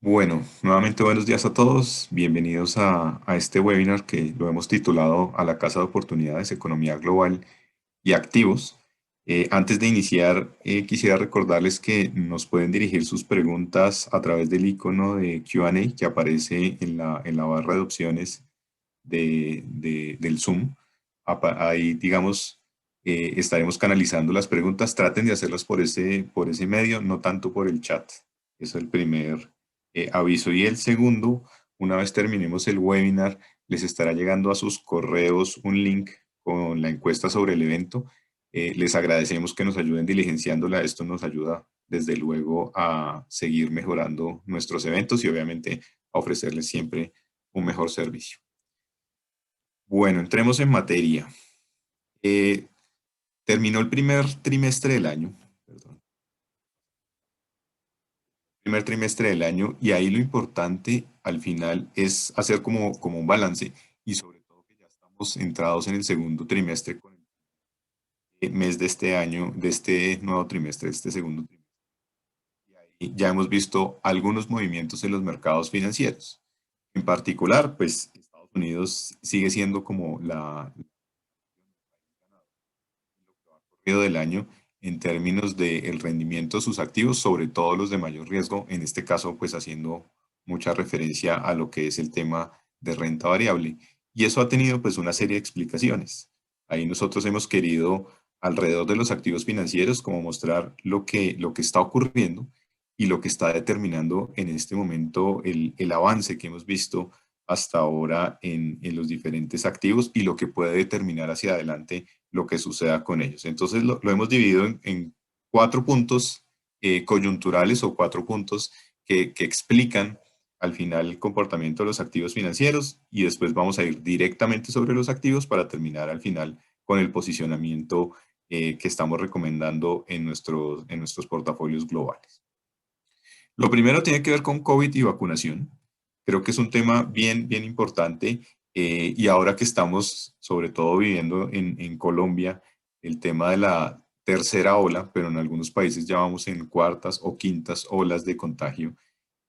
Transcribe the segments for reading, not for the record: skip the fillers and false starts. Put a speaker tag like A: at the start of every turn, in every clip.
A: Bueno, nuevamente buenos días a todos. Bienvenidos a este webinar que lo hemos titulado A la Casa de Oportunidades, Economía Global y Activos. Antes de iniciar, quisiera recordarles que nos pueden dirigir sus preguntas a través del icono de Q&A que aparece en la barra de opciones del Zoom. Ahí, digamos, estaremos canalizando las preguntas. Traten de hacerlas por ese medio, no tanto por el chat. Eso es el primer aviso. Y el segundo, una vez terminemos el webinar, les estará llegando a sus correos un link con la encuesta sobre el evento. Les agradecemos que nos ayuden diligenciándola. Esto nos ayuda, desde luego, a seguir mejorando nuestros eventos y obviamente a ofrecerles siempre un mejor servicio. Bueno, entremos en materia. Eh, Terminó el primer trimestre del año y ahí lo importante al final es hacer como un balance y sobre todo que ya estamos entrados en el segundo trimestre con el mes de este año, de este nuevo trimestre, de este segundo trimestre. Y ahí ya hemos visto algunos movimientos en los mercados financieros. En particular, pues Estados Unidos sigue siendo como corrido del año en términos del rendimiento de sus activos, sobre todo los de mayor riesgo, en este caso pues haciendo mucha referencia a lo que es el tema de renta variable. Y eso ha tenido pues una serie de explicaciones. Ahí nosotros hemos querido alrededor de los activos financieros como mostrar lo que está ocurriendo y lo que está determinando en este momento el avance que hemos visto hasta ahora en los diferentes activos y lo que puede determinar hacia adelante lo que suceda con ellos. Entonces lo hemos dividido en cuatro puntos coyunturales o cuatro puntos que explican al final el comportamiento de los activos financieros y después vamos a ir directamente sobre los activos para terminar al final con el posicionamiento que estamos recomendando en nuestros portafolios globales. Lo primero tiene que ver con COVID y vacunación. Creo que es un tema bien, bien importante y ahora que estamos sobre todo viviendo en Colombia el tema de la tercera ola, pero en algunos países ya vamos en cuartas o quintas olas de contagio.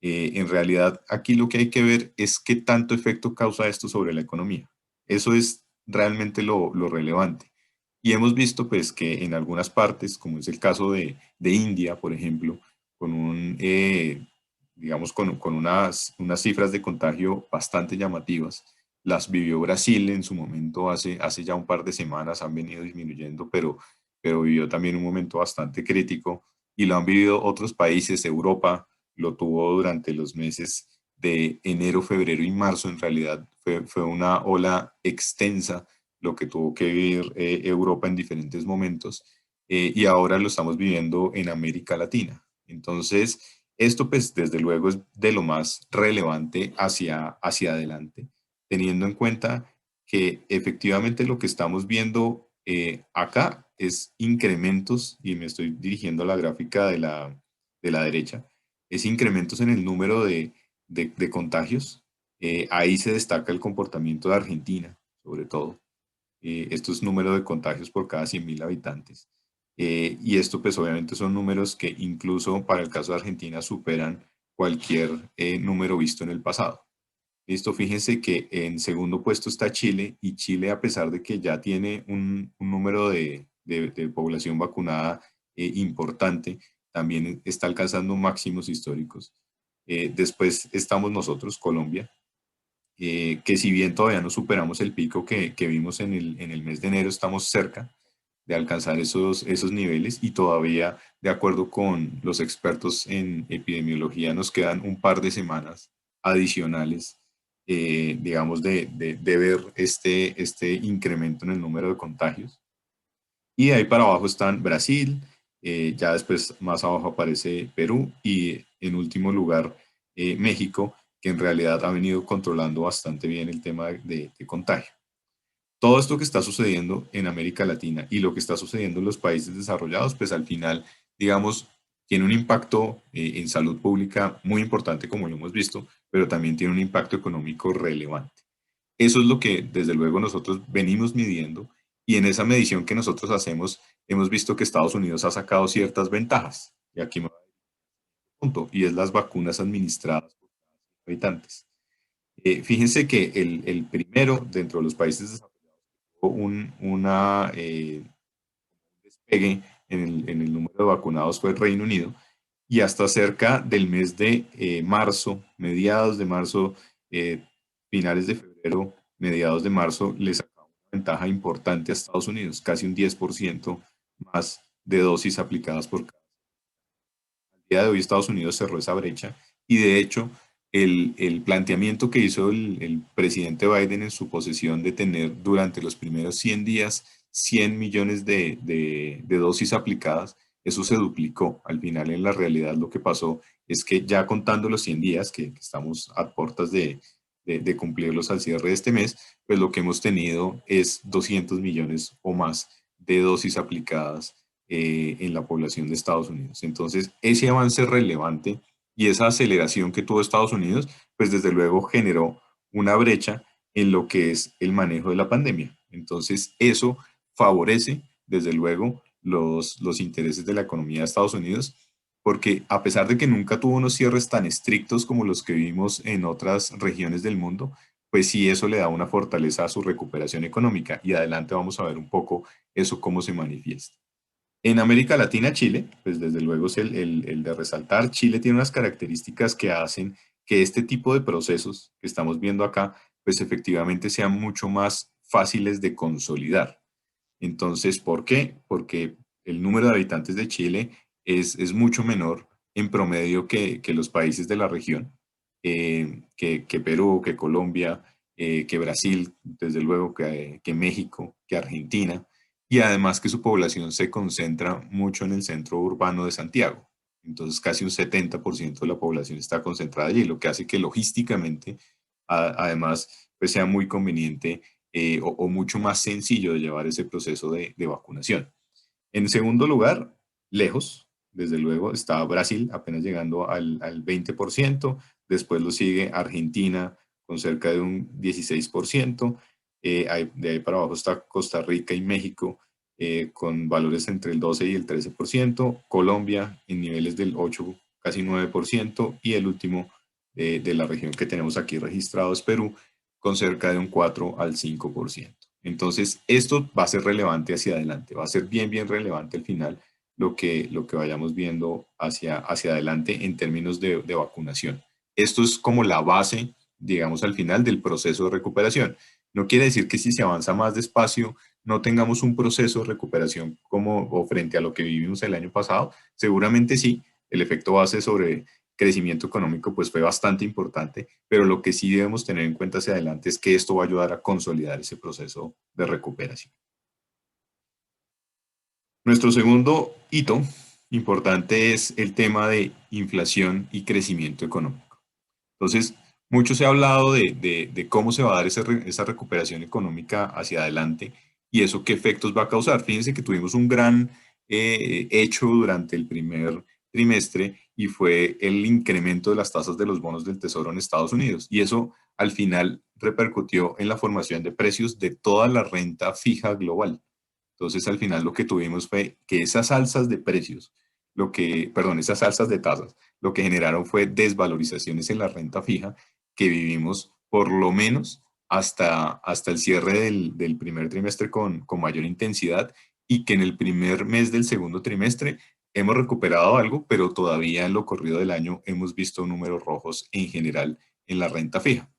A: En realidad aquí lo que hay que ver es qué tanto efecto causa esto sobre la economía. Eso es realmente lo relevante. Y hemos visto pues que en algunas partes, como es el caso de India, por ejemplo, con digamos, con unas cifras de contagio bastante llamativas. Las vivió Brasil en su momento hace ya un par de semanas, han venido disminuyendo, pero vivió también un momento bastante crítico y lo han vivido otros países. Europa lo tuvo durante los meses de enero, febrero y marzo. En realidad fue una ola extensa lo que tuvo que vivir Europa en diferentes momentos y ahora lo estamos viviendo en América Latina. Entonces, esto pues desde luego es de lo más relevante hacia adelante, teniendo en cuenta que efectivamente lo que estamos viendo acá es incrementos, y me estoy dirigiendo a la gráfica de la derecha, es incrementos en el número de contagios. Ahí se destaca el comportamiento de Argentina, sobre todo. Esto es número de contagios por cada 100.000 habitantes. Y esto pues obviamente son números que incluso para el caso de Argentina superan cualquier número visto en el pasado. Listo, fíjense que en segundo puesto está Chile y Chile, a pesar de que ya tiene un número de población vacunada importante, también está alcanzando máximos históricos. Después estamos nosotros, Colombia, que si bien todavía no superamos el pico que vimos en el mes de enero, estamos cerca de alcanzar esos niveles y todavía, de acuerdo con los expertos en epidemiología, nos quedan un par de semanas adicionales, digamos, de ver este incremento en el número de contagios. Y de ahí para abajo están Brasil, ya después más abajo aparece Perú y en último lugar México, que en realidad ha venido controlando bastante bien el tema de contagio. Todo esto que está sucediendo en América Latina y lo que está sucediendo en los países desarrollados, pues al final, digamos, tiene un impacto en salud pública muy importante, como lo hemos visto, pero también tiene un impacto económico relevante. Eso es lo que desde luego nosotros venimos midiendo y en esa medición que nosotros hacemos hemos visto que Estados Unidos ha sacado ciertas ventajas. Y aquí me voy a punto, y es las vacunas administradas. habitantes. Fíjense que el primero dentro de los países desarrollados tuvo despegue en el número de vacunados fue el Reino Unido, y hasta cerca del mes de marzo, mediados de marzo, eh, finales de febrero, mediados de marzo, le sacaba una ventaja importante a Estados Unidos, casi un 10% más de dosis aplicadas por cada. Al día de hoy Estados Unidos cerró esa brecha, y de hecho el planteamiento que hizo el presidente Biden en su posesión de tener durante los primeros 100 días 100 millones de dosis aplicadas, eso se duplicó. Al final, en la realidad, lo que pasó es que ya contando los 100 días, que estamos a puertas de cumplirlos al cierre de este mes, pues lo que hemos tenido es 200 millones o más de dosis aplicadas en la población de Estados Unidos. Entonces, ese avance relevante y esa aceleración que tuvo Estados Unidos, pues desde luego generó una brecha en lo que es el manejo de la pandemia. Entonces, eso favorece, desde luego, los intereses de la economía de Estados Unidos, porque a pesar de que nunca tuvo unos cierres tan estrictos como los que vimos en otras regiones del mundo, pues sí, eso le da una fortaleza a su recuperación económica. Y adelante vamos a ver un poco eso cómo se manifiesta. En América Latina, Chile, pues desde luego es el de resaltar. Chile tiene unas características que hacen que este tipo de procesos que estamos viendo acá, pues efectivamente sean mucho más fáciles de consolidar. Entonces, ¿por qué? Porque el número de habitantes de Chile es mucho menor en promedio que los países de la región, que Perú, que Colombia, que Brasil, desde luego que México, que Argentina, y además que su población se concentra mucho en el centro urbano de Santiago. Entonces, casi un 70% de la población está concentrada allí, lo que hace que logísticamente, además, pues sea muy conveniente o mucho más sencillo de llevar ese proceso de vacunación. En segundo lugar, lejos, desde luego, está Brasil, apenas llegando al 20%, después lo sigue Argentina con cerca de un 16%, de ahí para abajo está Costa Rica y México con valores entre el 12 y el 13%, Colombia en niveles del 8, casi 9%, y el último de la región que tenemos aquí registrado es Perú, con cerca de un 4 al 5%. Entonces, esto va a ser relevante hacia adelante, va a ser bien, bien relevante al final lo que vayamos viendo hacia adelante en términos de vacunación. Esto es como la base, digamos, al final del proceso de recuperación. No quiere decir que si se avanza más despacio, no tengamos un proceso de recuperación como o frente a lo que vivimos el año pasado. Seguramente sí, el efecto base sobre crecimiento económico pues fue bastante importante, pero lo que sí debemos tener en cuenta hacia adelante es que esto va a ayudar a consolidar ese proceso de recuperación. Nuestro segundo hito importante es el tema de inflación y crecimiento económico. Entonces, mucho se ha hablado de cómo se va a dar esa recuperación económica hacia adelante y eso qué efectos va a causar. Fíjense que tuvimos un gran hecho durante el primer trimestre y fue el incremento de las tasas de los bonos del Tesoro en Estados Unidos. Y eso al final repercutió en la formación de precios de toda la renta fija global. Entonces, al final lo que tuvimos fue que esas alzas de precios, perdón, esas alzas de tasas, lo que generaron fue desvalorizaciones en la renta fija que vivimos por lo menos hasta el cierre del primer trimestre con mayor intensidad, y que en el primer mes del segundo trimestre hemos recuperado algo, pero todavía en lo corrido del año hemos visto números rojos en general en la renta fija.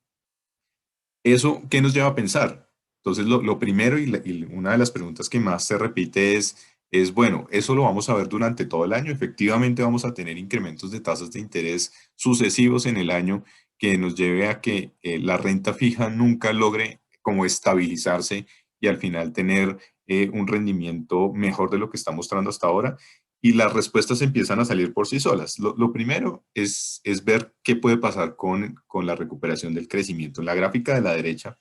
A: ¿Eso qué nos lleva a pensar? Entonces, lo primero y una de las preguntas que más se repite bueno, ¿eso lo vamos a ver durante todo el año? Efectivamente, vamos a tener incrementos de tasas de interés sucesivos en el año que nos lleve a que la renta fija nunca logre como estabilizarse y al final tener un rendimiento mejor de lo que está mostrando hasta ahora. Y las respuestas empiezan a salir por sí solas. Lo primero es ver qué puede pasar con la recuperación del crecimiento. En la gráfica de la derecha,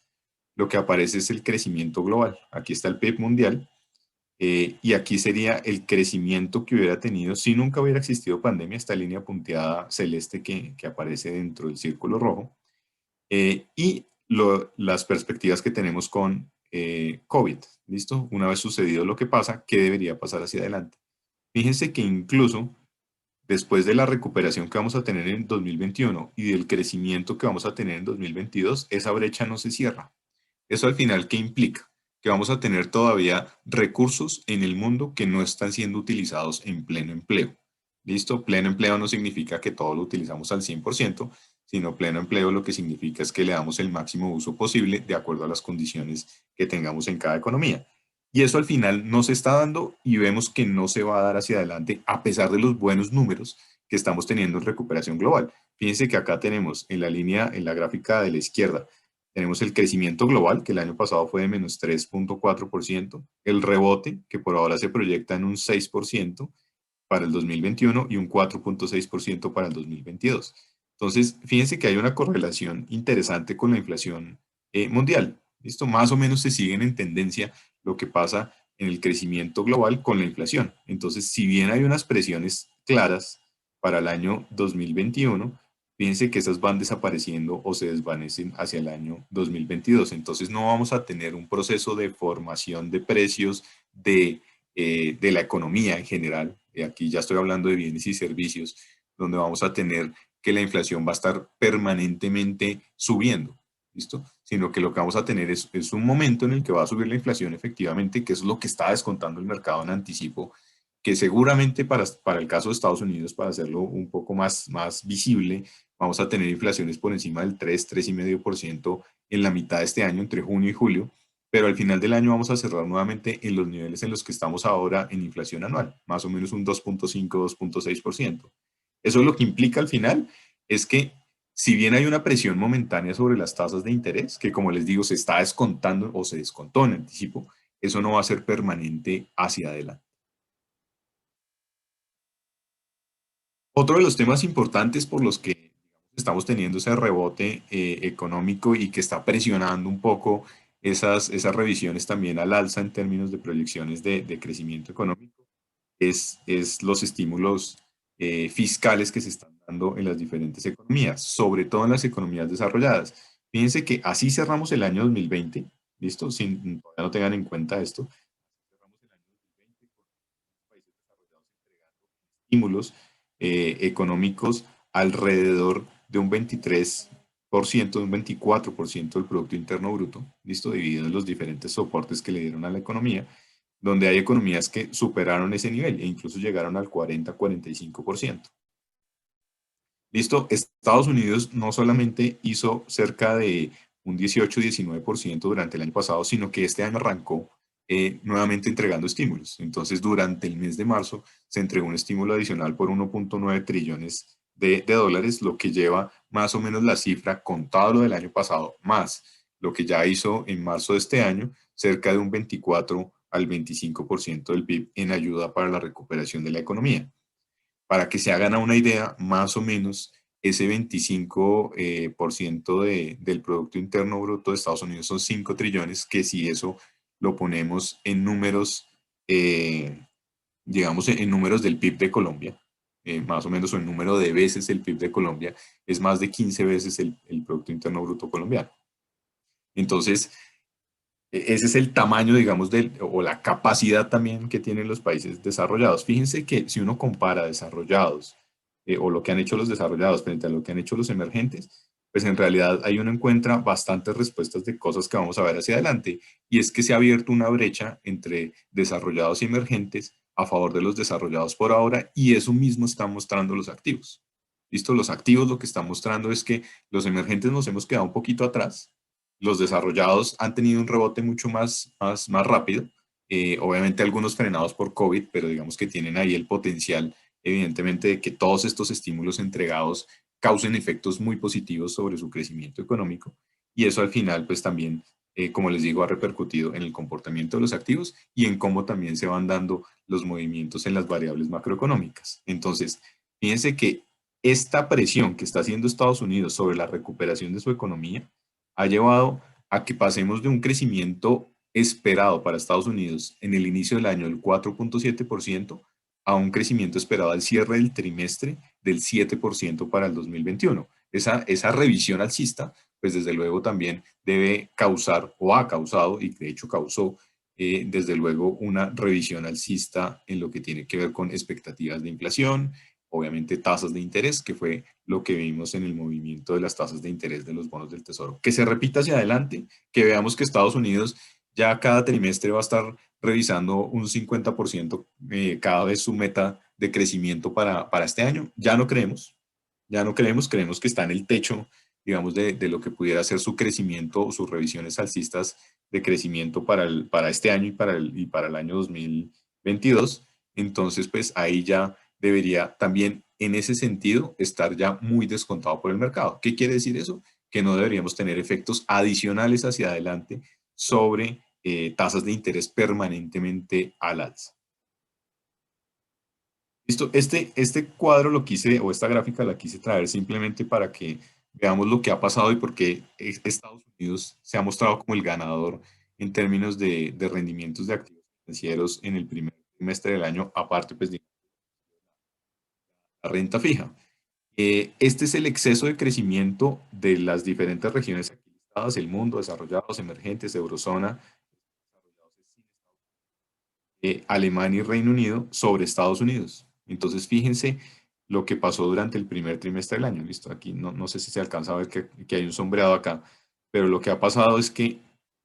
A: lo que aparece es el crecimiento global. Aquí está el PIB mundial y aquí sería el crecimiento que hubiera tenido si nunca hubiera existido pandemia, esta línea punteada celeste que aparece dentro del círculo rojo, y las perspectivas que tenemos con COVID. ¿Listo? Una vez sucedido lo que pasa, ¿qué debería pasar hacia adelante? Fíjense que incluso después de la recuperación que vamos a tener en 2021 y del crecimiento que vamos a tener en 2022, esa brecha no se cierra. ¿Eso al final qué implica? Que vamos a tener todavía recursos en el mundo que no están siendo utilizados en pleno empleo. ¿Listo? Pleno empleo no significa que todo lo utilizamos al 100%, sino pleno empleo lo que significa es que le damos el máximo uso posible de acuerdo a las condiciones que tengamos en cada economía. Y eso al final no se está dando y vemos que no se va a dar hacia adelante a pesar de los buenos números que estamos teniendo en recuperación global. Fíjense que acá tenemos en la línea, en la gráfica de la izquierda, tenemos el crecimiento global, que el año pasado fue de menos 3.4%, el rebote, que por ahora se proyecta en un 6% para el 2021 y un 4.6% para el 2022. Entonces, fíjense que hay una correlación interesante con la inflación mundial. Esto más o menos se siguen en tendencia lo que pasa en el crecimiento global con la inflación. Entonces, si bien hay unas presiones claras para el año 2021, fíjense que esas van desapareciendo o se desvanecen hacia el año 2022. Entonces, no vamos a tener un proceso de formación de precios de la economía en general, aquí ya estoy hablando de bienes y servicios, donde vamos a tener que la inflación va a estar permanentemente subiendo, ¿listo? Sino que lo que vamos a tener es un momento en el que va a subir la inflación efectivamente, que es lo que está descontando el mercado en anticipo, que seguramente para el caso de Estados Unidos, para hacerlo un poco más visible, vamos a tener inflaciones por encima del 3,5% en la mitad de este año, entre junio y julio, pero al final del año vamos a cerrar nuevamente en los niveles en los que estamos ahora en inflación anual, más o menos un 2.5, 2.6%. Eso lo que implica al final es que si bien hay una presión momentánea sobre las tasas de interés, que como les digo se está descontando o se descontó en anticipo, eso no va a ser permanente hacia adelante. Otro de los temas importantes por los que estamos teniendo ese rebote económico y que está presionando un poco esas revisiones también al alza en términos de proyecciones de crecimiento económico es los estímulos fiscales que se están dando en las diferentes economías, sobre todo en las economías desarrolladas. Fíjense que así cerramos el año 2020, ¿listo? Sin, todavía no tengan en cuenta esto. Cerramos el año 2020 con los países desarrollados entregando estímulos económicos alrededor de un 23%, un 24% del Producto Interno Bruto, ¿listo? Dividido en los diferentes soportes que le dieron a la economía, donde hay economías que superaron ese nivel e incluso llegaron al 40-45%. Listo, Estados Unidos no solamente hizo cerca de un 18-19% durante el año pasado, sino que este año arrancó nuevamente entregando estímulos. Entonces, durante el mes de marzo se entregó un estímulo adicional por 1.9 trillones de dólares, lo que lleva más o menos la cifra contado lo del año pasado, más lo que ya hizo en marzo de este año, cerca de un 24 al 25% del PIB en ayuda para la recuperación de la economía. Para que se hagan una idea, más o menos ese 25% del Producto Interno Bruto de Estados Unidos son 5 trillones, que si eso lo ponemos en números, digamos, en números del PIB de Colombia, más o menos o en número de veces el PIB de Colombia, es más de 15 veces el Producto Interno Bruto colombiano. Entonces, ese es el tamaño, digamos, o la capacidad también que tienen los países desarrollados. Fíjense que si uno compara desarrollados o lo que han hecho los desarrollados frente a lo que han hecho los emergentes, pues en realidad ahí uno encuentra bastantes respuestas de cosas que vamos a ver hacia adelante. Y es que se ha abierto una brecha entre desarrollados y emergentes a favor de los desarrollados por ahora y eso mismo están mostrando los activos. ¿Listo? Los activos lo que están mostrando es que los emergentes nos hemos quedado un poquito atrás, los desarrollados han tenido un rebote mucho más rápido, obviamente algunos frenados por COVID, pero digamos que tienen ahí el potencial, evidentemente, de que todos estos estímulos entregados causen efectos muy positivos sobre su crecimiento económico. Y eso al final, pues también, como les digo, ha repercutido en el comportamiento de los activos y en cómo también se van dando los movimientos en las variables macroeconómicas. Entonces, fíjense que esta presión que está haciendo Estados Unidos sobre la recuperación de su economía ha llevado a que pasemos de un crecimiento esperado para Estados Unidos en el inicio del año del 4.7% a un crecimiento esperado al cierre del trimestre del 7% para el 2021. Esa revisión alcista, pues desde luego también debe causar o ha causado, y de hecho causó, desde luego una revisión alcista en lo que tiene que ver con expectativas de inflación, obviamente tasas de interés, que fue lo que vimos en el movimiento de las tasas de interés de los bonos del Tesoro. Que se repita hacia adelante, que veamos que Estados Unidos ya cada trimestre va a estar revisando un 50% cada vez su meta de crecimiento para este año. Ya no creemos, creemos que está en el techo, digamos, de lo que pudiera ser su crecimiento o sus revisiones alcistas de crecimiento para este año y para el año 2022. Entonces, pues ahí ya debería también en ese sentido estar ya muy descontado por el mercado. ¿Qué quiere decir eso? Que no deberíamos tener efectos adicionales hacia adelante sobre tasas de interés permanentemente al alza. Listo, este cuadro lo quise, o esta gráfica la quise traer simplemente para que veamos lo que ha pasado y por qué Estados Unidos se ha mostrado como el ganador en términos de rendimientos de activos financieros en el primer trimestre del año, aparte pues de la renta fija. Este es el exceso de crecimiento de las diferentes regiones aquí listadas, el mundo, desarrollados, emergentes, eurozona, Alemania y Reino Unido sobre Estados Unidos. Entonces, fíjense lo que pasó durante el primer trimestre del año. Listo, aquí no sé si se alcanza a ver que hay un sombreado acá, pero lo que ha pasado es que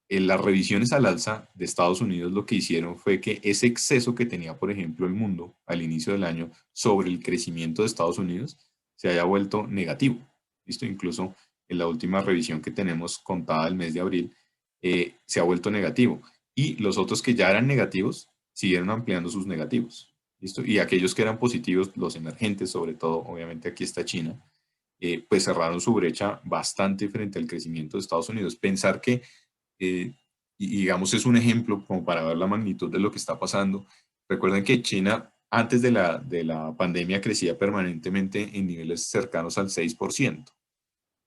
A: en las revisiones al alza de Estados Unidos lo que hicieron fue que ese exceso que tenía, por ejemplo, el mundo al inicio del año sobre el crecimiento de Estados Unidos se haya vuelto negativo. Listo, incluso en la última revisión que tenemos contada el mes de abril, se ha vuelto negativo. Y los otros que ya eran negativos siguieron ampliando sus negativos. ¿Listo? Y aquellos que eran positivos, los emergentes, sobre todo, obviamente aquí está China, pues cerraron su brecha bastante frente al crecimiento de Estados Unidos. Pensar que, y digamos, es un ejemplo como para ver la magnitud de lo que está pasando. Recuerden que China, antes de la pandemia, crecía permanentemente en niveles cercanos al 6%.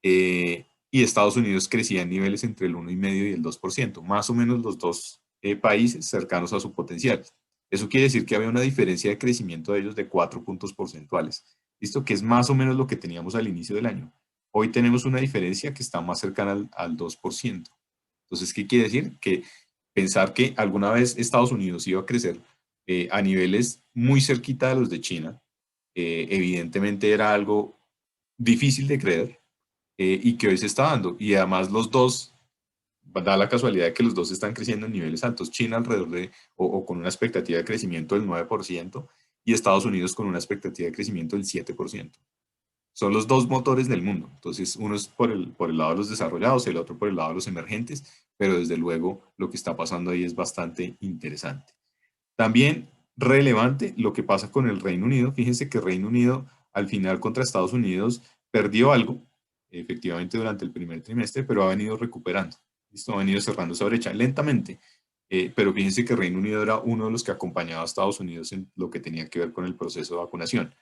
A: Y Estados Unidos crecía en niveles entre el 1,5% y el 2%, más o menos los dos países cercanos a su potencial. Eso quiere decir que había una diferencia de crecimiento de ellos de 4 puntos porcentuales. ¿Listo? Que es más o menos lo que teníamos al inicio del año. Hoy tenemos una diferencia que está más cercana al 2%. Entonces, ¿qué quiere decir? Que pensar que alguna vez Estados Unidos iba a crecer a niveles muy cerquita de los de China, evidentemente era algo difícil de creer, y que hoy se está dando. Y además los dos, da la casualidad de que los dos están creciendo en niveles altos. China alrededor o con una expectativa de crecimiento del 9% y Estados Unidos con una expectativa de crecimiento del 7%. Son los dos motores del mundo. Entonces, uno es por el lado de los desarrollados, el otro por el lado de los emergentes, pero desde luego lo que está pasando ahí es bastante interesante. También relevante lo que pasa con el Reino Unido. Fíjense que Reino Unido al final contra Estados Unidos perdió algo, efectivamente durante el primer trimestre, pero ha venido recuperando. ¿Listo? Ha venido cerrando esa brecha lentamente. Pero fíjense que Reino Unido era uno de los que acompañaba a Estados Unidos en lo que tenía que ver con el proceso de vacunación.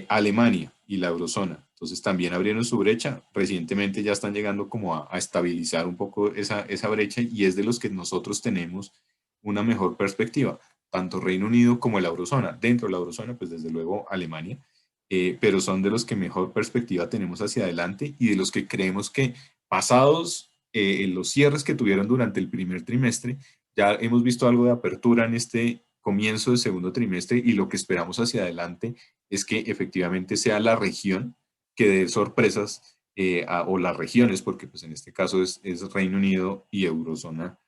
A: Alemania y la eurozona, entonces también abrieron su brecha. Recientemente ya están llegando como a estabilizar un poco esa brecha y es de los que nosotros tenemos una mejor perspectiva, tanto Reino Unido como la eurozona. Dentro de la eurozona, pues desde luego Alemania, pero son de los que mejor perspectiva tenemos hacia adelante y de los que creemos que pasados los cierres que tuvieron durante el primer trimestre, ya hemos visto algo de apertura en este comienzo del segundo trimestre y lo que esperamos hacia adelante es que efectivamente sea la región que dé sorpresas, o las regiones, porque pues en este caso es Reino Unido y Eurozona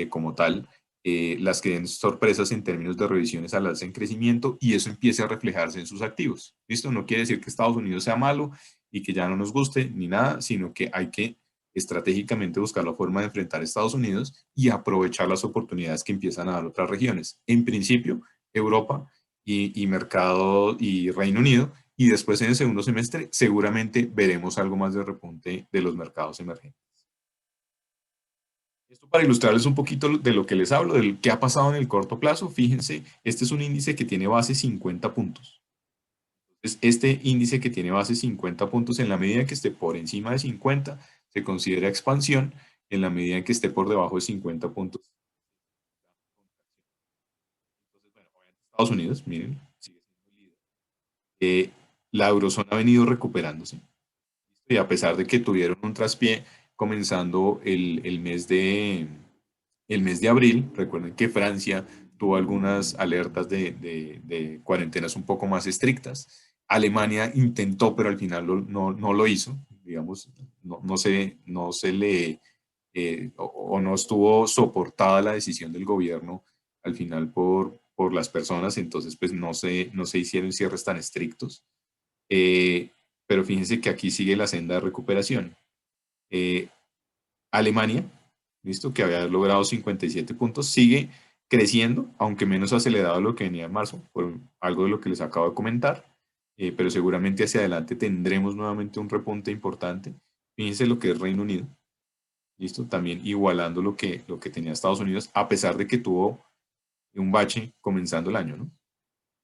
A: como tal, las que den sorpresas en términos de revisiones al alza en crecimiento y eso empiece a reflejarse en sus activos. ¿Listo? No quiere decir que Estados Unidos sea malo y que ya no nos guste ni nada, sino que hay que estratégicamente buscar la forma de enfrentar a Estados Unidos y aprovechar las oportunidades que empiezan a dar otras regiones. En principio, Europa y mercado y Reino Unido, y después en el segundo semestre seguramente veremos algo más de repunte de los mercados emergentes. Esto para ilustrarles un poquito de lo que les hablo, de qué ha pasado en el corto plazo. Fíjense, este es un índice que tiene base 50 puntos. Entonces, este índice que tiene base 50 puntos, en la medida que esté por encima de 50, se considera expansión, en la medida en que esté por debajo de 50 puntos. Entonces, bueno, Estados Unidos, miren, sigue siendo líder. Eh, la eurozona ha venido recuperándose. Y a pesar de que tuvieron un traspié comenzando el mes de abril, recuerden que Francia tuvo algunas alertas de cuarentenas un poco más estrictas. Alemania intentó, pero al final no lo hizo, digamos, no se le, o no estuvo soportada la decisión del gobierno al final por las personas, entonces pues no se hicieron cierres tan estrictos. Eh, pero fíjense que aquí sigue la senda de recuperación. Eh, Alemania, ¿listo? Que había logrado 57 puntos, sigue creciendo, aunque menos acelerado de lo que venía en marzo, por algo de lo que les acabo de comentar, pero seguramente hacia adelante tendremos nuevamente un repunte importante. Fíjense lo que es Reino Unido, ¿listo? También igualando lo que tenía Estados Unidos, a pesar de que tuvo un bache comenzando el año, ¿no?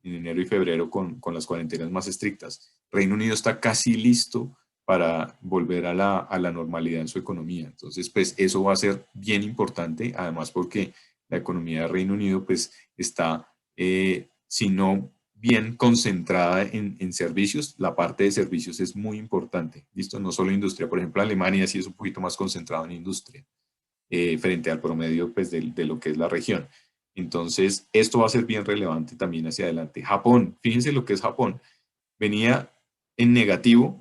A: En enero y febrero con las cuarentenas más estrictas. Reino Unido está casi listo para volver a la normalidad en su economía. Entonces, pues eso va a ser bien importante, además porque la economía de Reino Unido pues está, si no bien concentrada en servicios, la parte de servicios es muy importante, ¿listo? No solo industria, por ejemplo, Alemania sí es un poquito más concentrado en industria frente al promedio pues, de lo que es la región. Entonces, esto va a ser bien relevante también hacia adelante. Japón, fíjense lo que es Japón. Venía en negativo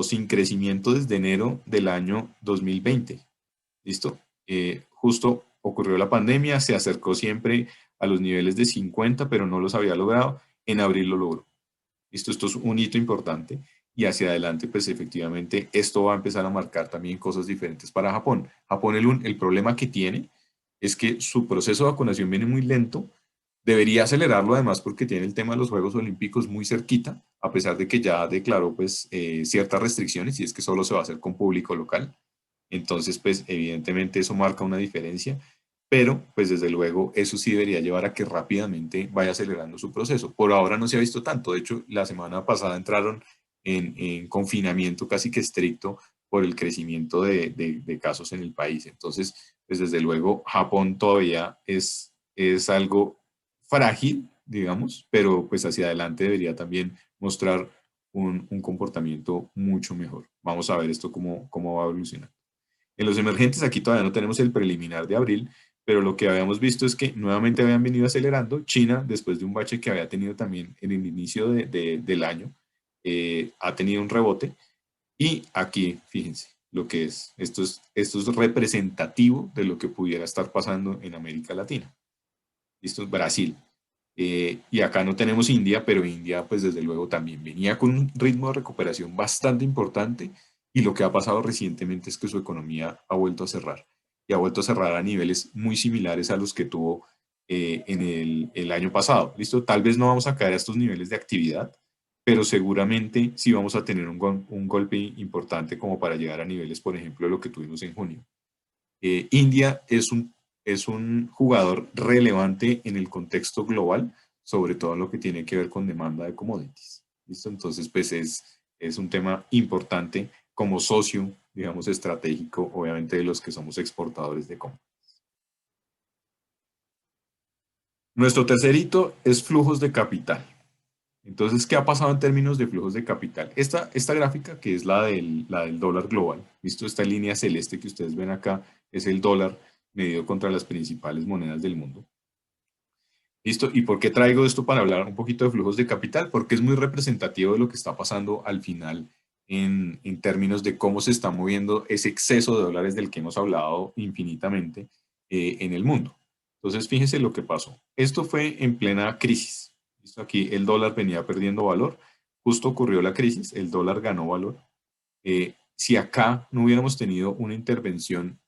A: sin crecimiento desde enero del año 2020. ¿Listo? Justo ocurrió la pandemia, se acercó siempre a los niveles de 50, pero no los había logrado. En abril lo logró. Esto es un hito importante y hacia adelante, pues efectivamente, esto va a empezar a marcar también cosas diferentes para Japón. Japón, el problema que tiene es que su proceso de vacunación viene muy lento. Debería acelerarlo además porque tiene el tema de los Juegos Olímpicos muy cerquita, a pesar de que ya declaró pues ciertas restricciones y es que solo se va a hacer con público local. Entonces, pues evidentemente eso marca una diferencia, pero pues desde luego eso sí debería llevar a que rápidamente vaya acelerando su proceso. Por ahora no se ha visto tanto, de hecho la semana pasada entraron en confinamiento casi que estricto por el crecimiento de casos en el país. Entonces, pues desde luego Japón todavía es algo frágil, digamos, pero pues hacia adelante debería también mostrar un comportamiento mucho mejor. Vamos a ver esto cómo va a evolucionar. En los emergentes aquí todavía no tenemos el preliminar de abril, pero lo que habíamos visto es que nuevamente habían venido acelerando. China, después de un bache que había tenido también en el inicio del año, ha tenido un rebote. Y aquí, fíjense, lo que es esto es representativo de lo que pudiera estar pasando en América Latina. Esto es Brasil. Y acá no tenemos India, pero India, pues desde luego también venía con un ritmo de recuperación bastante importante y lo que ha pasado recientemente es que su economía ha vuelto a cerrar y ha vuelto a cerrar a niveles muy similares a los que tuvo en el año pasado. ¿Listo? Tal vez no vamos a caer a estos niveles de actividad, pero seguramente sí vamos a tener un golpe importante como para llegar a niveles, por ejemplo, de lo que tuvimos en junio. India es un jugador relevante en el contexto global, sobre todo en lo que tiene que ver con demanda de commodities. ¿Listo? Entonces, pues es un tema importante como socio, digamos, estratégico, obviamente, de los que somos exportadores de commodities. Nuestro tercer hito es flujos de capital. Entonces, ¿qué ha pasado en términos de flujos de capital? Esta gráfica, que es la del dólar global, visto esta línea celeste que ustedes ven acá, es el dólar medido contra las principales monedas del mundo. ¿Listo? ¿Y por qué traigo esto para hablar un poquito de flujos de capital? Porque es muy representativo de lo que está pasando al final en términos de cómo se está moviendo ese exceso de dólares del que hemos hablado infinitamente en el mundo. Entonces, fíjense lo que pasó. Esto fue en plena crisis. ¿Listo? Aquí el dólar venía perdiendo valor. Justo ocurrió la crisis, el dólar ganó valor. Si acá no hubiéramos tenido una intervención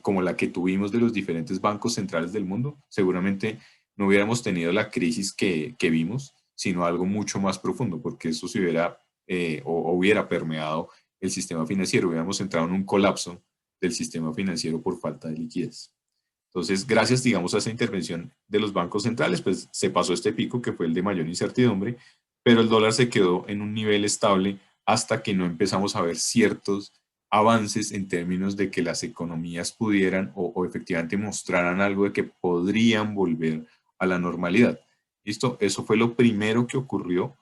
A: como la que tuvimos de los diferentes bancos centrales del mundo, seguramente no hubiéramos tenido la crisis que vimos, sino algo mucho más profundo, porque eso se hubiera o hubiera permeado el sistema financiero, hubiéramos entrado en un colapso del sistema financiero por falta de liquidez. Entonces, gracias, digamos, a esa intervención de los bancos centrales, pues se pasó este pico que fue el de mayor incertidumbre, pero el dólar se quedó en un nivel estable hasta que no empezamos a ver ciertos avances en términos de que las economías pudieran o efectivamente mostraran algo de que podrían volver a la normalidad. ¿Listo? Eso fue lo primero que ocurrió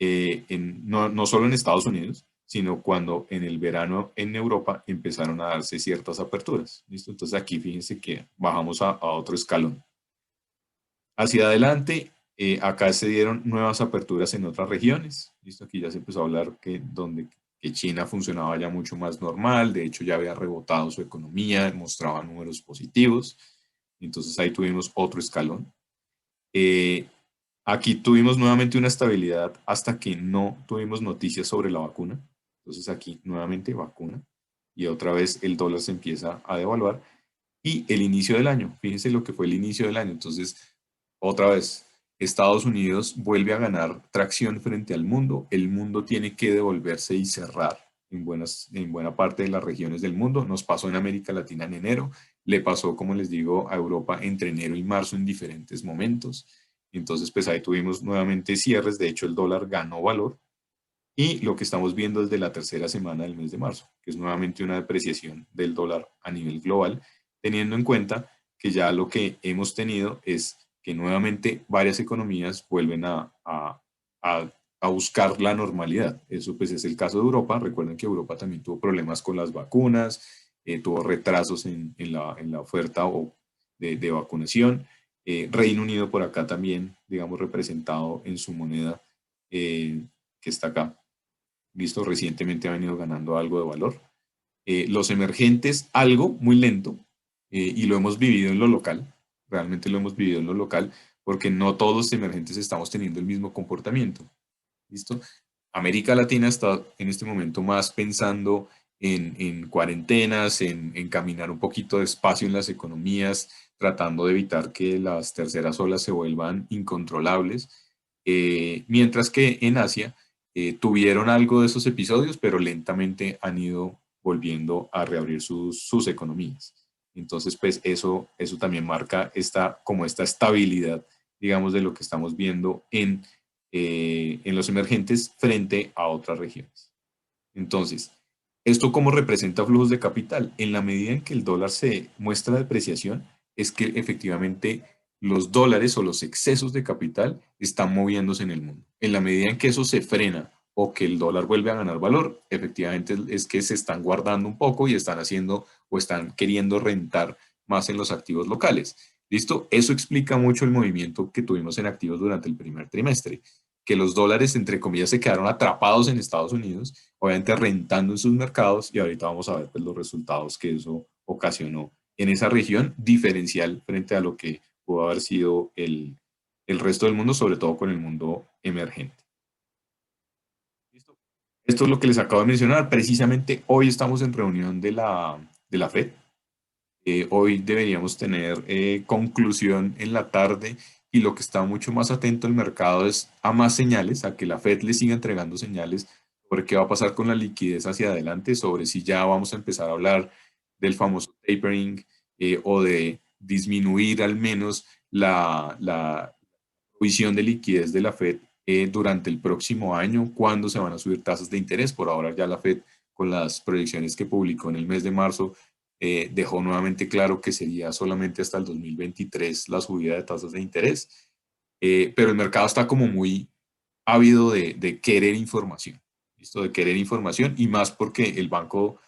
A: no solo en Estados Unidos, sino cuando en el verano en Europa empezaron a darse ciertas aperturas. ¿Listo? Entonces aquí fíjense que bajamos a otro escalón. Hacia adelante, acá se dieron nuevas aperturas en otras regiones. Listo, aquí ya se empezó a hablar que China funcionaba ya mucho más normal, de hecho ya había rebotado su economía, mostraba números positivos. Entonces ahí tuvimos otro escalón. Eh, Aquí tuvimos nuevamente una estabilidad hasta que no tuvimos noticias sobre la vacuna. Entonces aquí nuevamente vacuna y otra vez el dólar se empieza a devaluar. Y el inicio del año, fíjense lo que fue el inicio del año. Entonces, otra vez, Estados Unidos vuelve a ganar tracción frente al mundo. El mundo tiene que devolverse y cerrar en buena parte de las regiones del mundo. Nos pasó en América Latina en enero, le pasó, como les digo, a Europa entre enero y marzo en diferentes momentos. Entonces, pues ahí tuvimos nuevamente cierres. De hecho, el dólar ganó valor. Y lo que estamos viendo desde la tercera semana del mes de marzo, que es nuevamente una depreciación del dólar a nivel global, teniendo en cuenta que ya lo que hemos tenido es que nuevamente varias economías vuelven a buscar la normalidad. Eso pues es el caso de Europa. Recuerden que Europa también tuvo problemas con las vacunas, tuvo retrasos en la oferta de vacunación. Reino Unido por acá también, digamos, representado en su moneda que está acá. Listo, recientemente ha venido ganando algo de valor. Los emergentes, algo muy lento, y lo hemos vivido en lo local, realmente lo hemos vivido en lo local, porque no todos los emergentes estamos teniendo el mismo comportamiento. ¿Listo? América Latina está en este momento más pensando en cuarentenas, en caminar un poquito despacio en las economías, tratando de evitar que las terceras olas se vuelvan incontrolables, mientras que en Asia tuvieron algo de esos episodios, pero lentamente han ido volviendo a reabrir sus economías. Entonces, pues eso también marca como esta estabilidad, digamos, de lo que estamos viendo en los emergentes frente a otras regiones. Entonces, ¿esto cómo representa flujos de capital? En la medida en que el dólar se muestra depreciación, es que efectivamente los dólares o los excesos de capital están moviéndose en el mundo. En la medida en que eso se frena o que el dólar vuelve a ganar valor, efectivamente es que se están guardando un poco y están haciendo o están queriendo rentar más en los activos locales. ¿Listo? Eso explica mucho el movimiento que tuvimos en activos durante el primer trimestre, que los dólares, entre comillas, se quedaron atrapados en Estados Unidos, obviamente rentando en sus mercados, y ahorita vamos a ver pues, los resultados que eso ocasionó en esa región diferencial frente a lo que pudo haber sido el resto del mundo, sobre todo con el mundo emergente. ¿Listo? Esto es lo que les acabo de mencionar. Precisamente hoy estamos en reunión de la FED. Hoy deberíamos tener conclusión en la tarde y lo que está mucho más atento el mercado es a más señales, a que la Fed le siga entregando señales sobre qué va a pasar con la liquidez hacia adelante, sobre si ya vamos a empezar a hablar del famoso tapering o de disminuir al menos la provisión de liquidez de la Fed durante el próximo año, cuándo se van a subir tasas de interés. Por ahora ya la Fed con las proyecciones que publicó en el mes de marzo dejó nuevamente claro que sería solamente hasta el 2023 la subida de tasas de interés, pero el mercado está como muy ávido de querer información, ¿listo? De querer información y más porque el Banco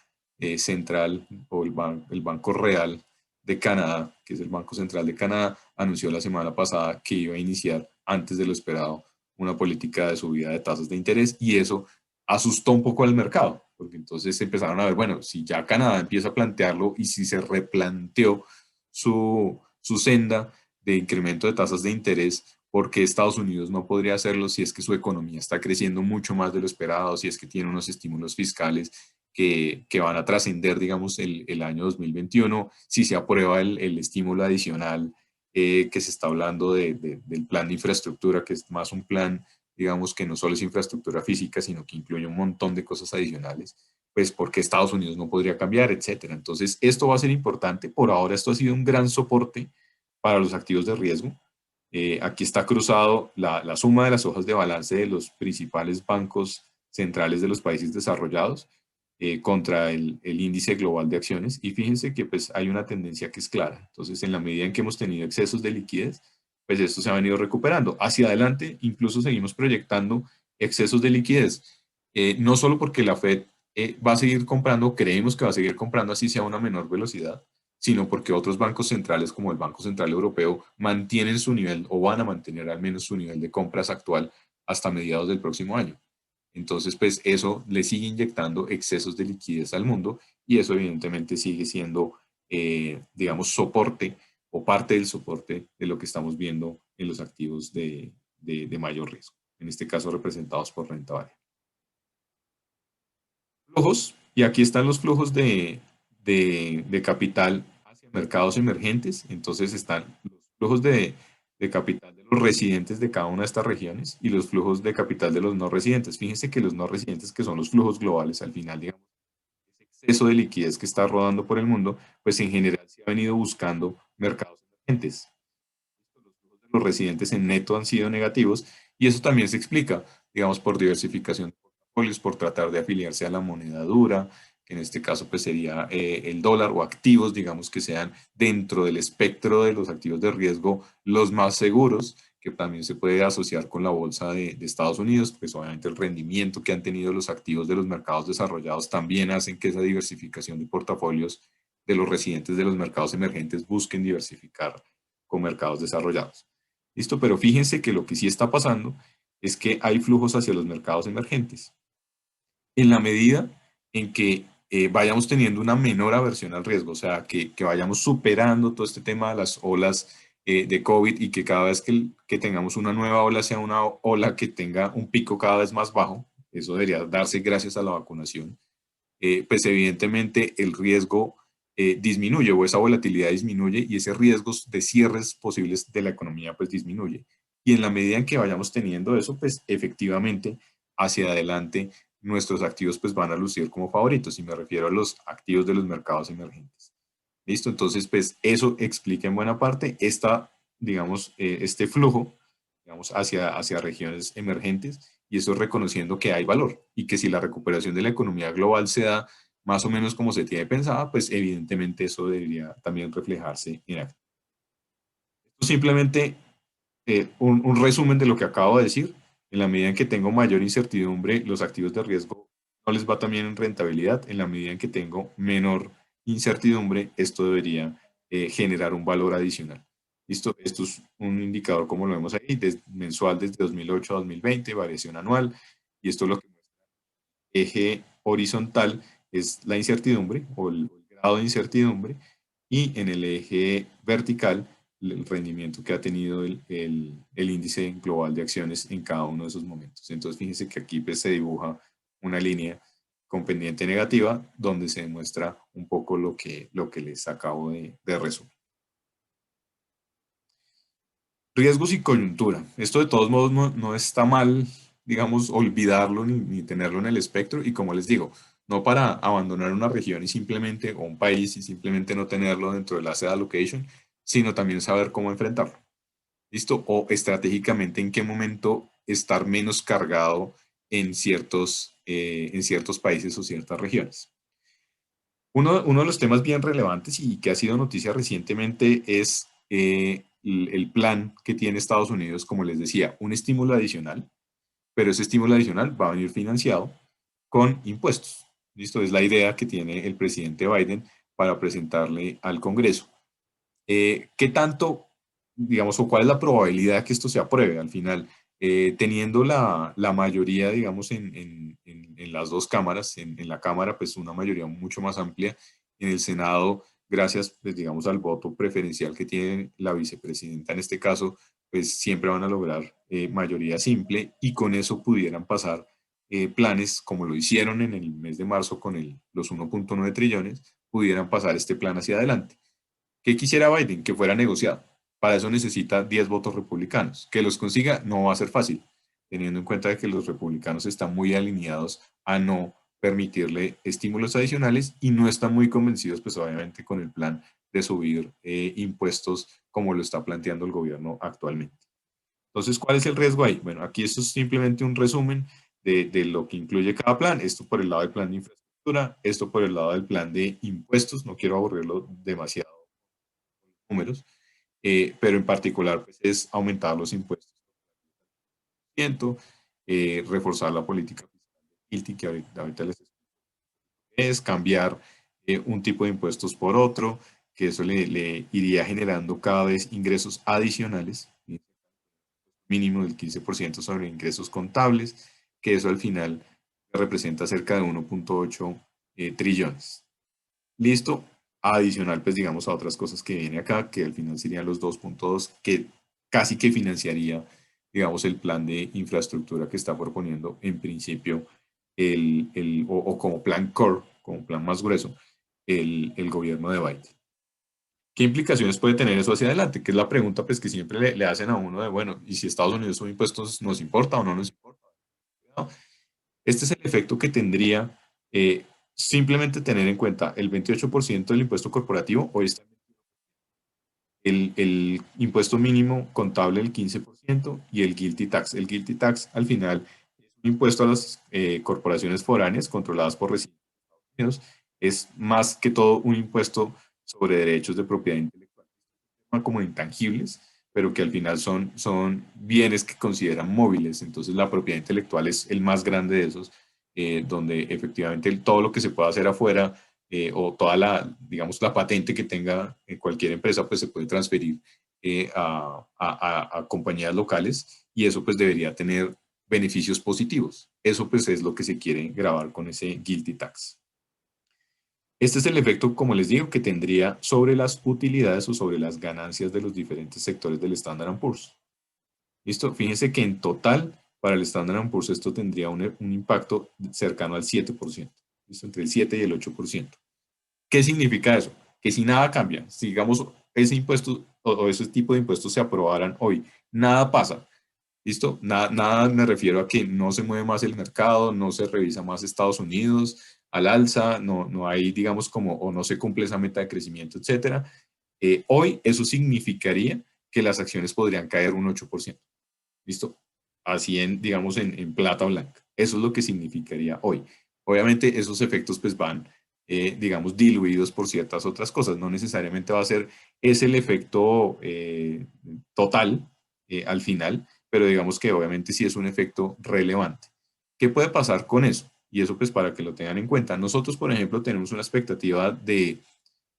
A: Central o el Banco Real de Canadá, que es el Banco Central de Canadá, anunció la semana pasada que iba a iniciar antes de lo esperado una política de subida de tasas de interés y eso asustó un poco al mercado, porque entonces empezaron a ver, bueno, si ya Canadá empieza a plantearlo y si se replanteó su senda de incremento de tasas de interés, ¿por qué Estados Unidos no podría hacerlo si es que su economía está creciendo mucho más de lo esperado, si es que tiene unos estímulos fiscales que van a trascender, digamos, el año 2021, si se aprueba el estímulo adicional que se está hablando del plan de infraestructura, que es más un plan, digamos, que no solo es infraestructura física, sino que incluye un montón de cosas adicionales, pues porque Estados Unidos no podría cambiar, etcétera. Entonces, esto va a ser importante. Por ahora, esto ha sido un gran soporte para los activos de riesgo. Aquí está cruzado la suma de las hojas de balance de los principales bancos centrales de los países desarrollados contra el índice global de acciones y fíjense que pues hay una tendencia que es clara. Entonces, en la medida en que hemos tenido excesos de liquidez, pues esto se ha venido recuperando. Hacia adelante, incluso seguimos proyectando excesos de liquidez, no solo porque la Fed va a seguir comprando, creemos que va a seguir comprando así sea a una menor velocidad, sino porque otros bancos centrales como el Banco Central Europeo mantienen su nivel o van a mantener al menos su nivel de compras actual hasta mediados del próximo año. Entonces, pues eso le sigue inyectando excesos de liquidez al mundo y eso evidentemente sigue siendo, digamos, soporte o parte del soporte de lo que estamos viendo en los activos de mayor riesgo, en este caso representados por renta variable. Flujos, y aquí están los flujos de capital hacia mercados emergentes, entonces están los flujos de capital de los residentes de cada una de estas regiones y los flujos de capital de los no residentes. Fíjense que los no residentes, que son los flujos globales, al final, digamos, ese exceso de liquidez que está rodando por el mundo, pues en general se ha venido buscando mercados emergentes. Los flujos de los residentes en neto han sido negativos y eso también se explica, digamos, por diversificación de portafolios, por tratar de afiliarse a la moneda dura, que en este caso pues sería el dólar o activos, digamos, que sean dentro del espectro de los activos de riesgo los más seguros, que también se puede asociar con la bolsa de Estados Unidos, pues obviamente el rendimiento que han tenido los activos de los mercados desarrollados también hacen que esa diversificación de portafolios de los residentes de los mercados emergentes busquen diversificar con mercados desarrollados. ¿Listo? Pero fíjense que lo que sí está pasando es que hay flujos hacia los mercados emergentes. En la medida en que vayamos teniendo una menor aversión al riesgo, o sea, que vayamos superando todo este tema de las olas de COVID y que cada vez que tengamos una nueva ola sea una ola que tenga un pico cada vez más bajo, eso debería darse gracias a la vacunación, pues evidentemente el riesgo disminuye o esa volatilidad disminuye y ese riesgo de cierres posibles de la economía pues disminuye. Y en la medida en que vayamos teniendo eso, pues efectivamente hacia adelante nuestros activos pues van a lucir como favoritos y me refiero a los activos de los mercados emergentes. ¿Listo? Entonces pues eso explica en buena parte digamos, este flujo digamos, hacia regiones emergentes y eso reconociendo que hay valor y que si la recuperación de la economía global se da más o menos como se tiene pensada, pues evidentemente eso debería también reflejarse en activos. Esto simplemente un resumen de lo que acabo de decir. En la medida en que tengo mayor incertidumbre, los activos de riesgo no les va también en rentabilidad. En la medida en que tengo menor incertidumbre, esto debería generar un valor adicional. ¿Listo? Esto es un indicador, como lo vemos ahí, mensual desde 2008 a 2020, variación anual. Y esto es lo que muestra el eje horizontal es la incertidumbre o el grado de incertidumbre y en el eje vertical el rendimiento que ha tenido el índice global de acciones en cada uno de esos momentos. Entonces, fíjense que aquí pues, se dibuja una línea con pendiente negativa donde se demuestra un poco lo que les acabo de resumir. Riesgos y coyuntura. Esto de todos modos no está mal, digamos, olvidarlo ni tenerlo en el espectro y como les digo, no para abandonar una región y simplemente, o un país y simplemente no tenerlo dentro del asset allocation, sino también saber cómo enfrentarlo. ¿Listo? O estratégicamente en qué momento estar menos cargado en ciertos países o ciertas regiones. Uno de los temas bien relevantes y que ha sido noticia recientemente es el plan que tiene Estados Unidos, como les decía, un estímulo adicional, pero ese estímulo adicional va a venir financiado con impuestos. ¿Listo? Es la idea que tiene el presidente Biden para presentarle al Congreso. ¿Qué tanto, digamos, o cuál es la probabilidad que esto se apruebe al final? Teniendo la mayoría, digamos, en las dos cámaras, en la Cámara, pues una mayoría mucho más amplia, en el Senado, gracias, pues, digamos, al voto preferencial que tiene la vicepresidenta en este caso, pues siempre van a lograr mayoría simple y con eso pudieran pasar planes, como lo hicieron en el mes de marzo con los 1.9 trillones, pudieran pasar este plan hacia adelante. ¿Qué quisiera Biden? Que fuera negociado. Para eso necesita 10 votos republicanos. Que los consiga no va a ser fácil, teniendo en cuenta que los republicanos están muy alineados a no permitirle estímulos adicionales y no están muy convencidos, pues obviamente, con el plan de subir impuestos como lo está planteando el gobierno actualmente. Entonces, ¿cuál es el riesgo ahí? Bueno, aquí esto es simplemente un resumen de lo que incluye cada plan. Esto por el lado del plan de infraestructura, esto por el lado del plan de impuestos. No quiero aburrirlo demasiado números, pero en particular pues, es aumentar los impuestos, reforzar la política fiscal que ahorita les explico, es cambiar un tipo de impuestos por otro, que eso le iría generando cada vez ingresos adicionales, mínimo del 15% sobre ingresos contables, que eso al final representa cerca de 1.8 trillones. Listo, adicional pues digamos a otras cosas que viene acá, que al final serían los 2.2, que casi que financiaría digamos el plan de infraestructura que está proponiendo en principio o como plan core, como plan más grueso, el gobierno de Biden. ¿Qué implicaciones puede tener eso hacia adelante? Que es la pregunta pues que siempre le hacen a uno de, bueno, ¿y si Estados Unidos sube impuestos, nos importa o no nos importa? ¿No? Este es el efecto que tendría simplemente tener en cuenta el 28% del impuesto corporativo. Hoy está el impuesto mínimo contable del 15% y el GILTI tax. El GILTI tax al final es un impuesto a las corporaciones foráneas controladas por residentes de Estados Unidos. Es más que todo un impuesto sobre derechos de propiedad intelectual como intangibles, pero que al final son bienes que consideran móviles. Entonces la propiedad intelectual es el más grande de esos, donde efectivamente todo lo que se pueda hacer afuera o toda la, digamos, la patente que tenga cualquier empresa, pues se puede transferir a compañías locales y eso pues debería tener beneficios positivos. Eso pues es lo que se quiere grabar con ese GILTI tax. Este es el efecto, como les digo, que tendría sobre las utilidades o sobre las ganancias de los diferentes sectores del Standard Poor's. ¿Listo? Fíjense que en total, para el Standard Poor's esto tendría un impacto cercano al 7%. ¿Listo? Entre el 7 y el 8%. ¿Qué significa eso? Que si nada cambia, si digamos ese impuesto o ese tipo de impuestos se aprobaran hoy, nada pasa. ¿Listo? Nada me refiero a que no se mueve más el mercado, no se revisa más Estados Unidos al alza, no hay, digamos, como, o no se cumple esa meta de crecimiento, etcétera. Hoy eso significaría que las acciones podrían caer un 8%. ¿Listo? Así digamos, en plata blanca. Eso es lo que significaría hoy. Obviamente esos efectos pues van, digamos, diluidos por ciertas otras cosas. No necesariamente va a ser ese el efecto total al final, pero digamos que obviamente sí es un efecto relevante. ¿Qué puede pasar con eso? Y eso pues para que lo tengan en cuenta. Nosotros, por ejemplo, tenemos una expectativa de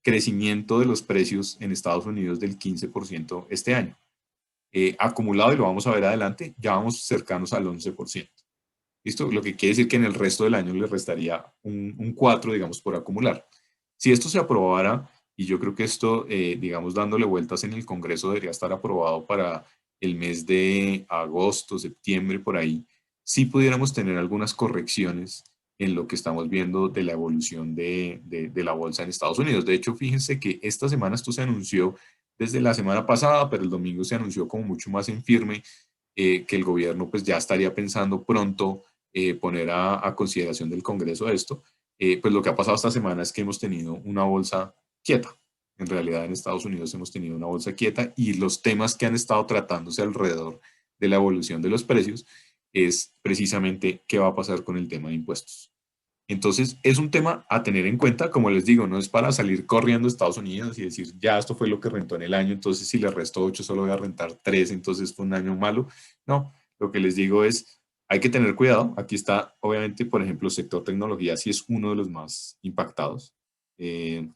A: crecimiento de los precios en Estados Unidos del 15% este año. Acumulado, y lo vamos a ver adelante, ya vamos cercanos al 11%. ¿Listo? Lo que quiere decir que en el resto del año le restaría un 4, digamos, por acumular. Si esto se aprobara, y yo creo que esto, digamos, dándole vueltas en el Congreso, debería estar aprobado para el mes de agosto, septiembre, por ahí, sí pudiéramos tener algunas correcciones en lo que estamos viendo de la evolución de la bolsa en Estados Unidos. De hecho, fíjense que esta semana esto se anunció desde la semana pasada, pero el domingo se anunció como mucho más en firme que el gobierno pues ya estaría pensando pronto poner a consideración del Congreso esto. Pues lo que ha pasado esta semana es que hemos tenido una bolsa quieta. En realidad en Estados Unidos hemos tenido una bolsa quieta y los temas que han estado tratándose alrededor de la evolución de los precios es precisamente qué va a pasar con el tema de impuestos. Entonces, es un tema a tener en cuenta, como les digo, no es para salir corriendo a Estados Unidos y decir, ya esto fue lo que rentó en el año, entonces si le resto 8 solo voy a rentar 3, entonces fue un año malo. No, lo que les digo es, hay que tener cuidado. Aquí está, obviamente, por ejemplo, el sector tecnología, sí es uno de los más impactados. Eh,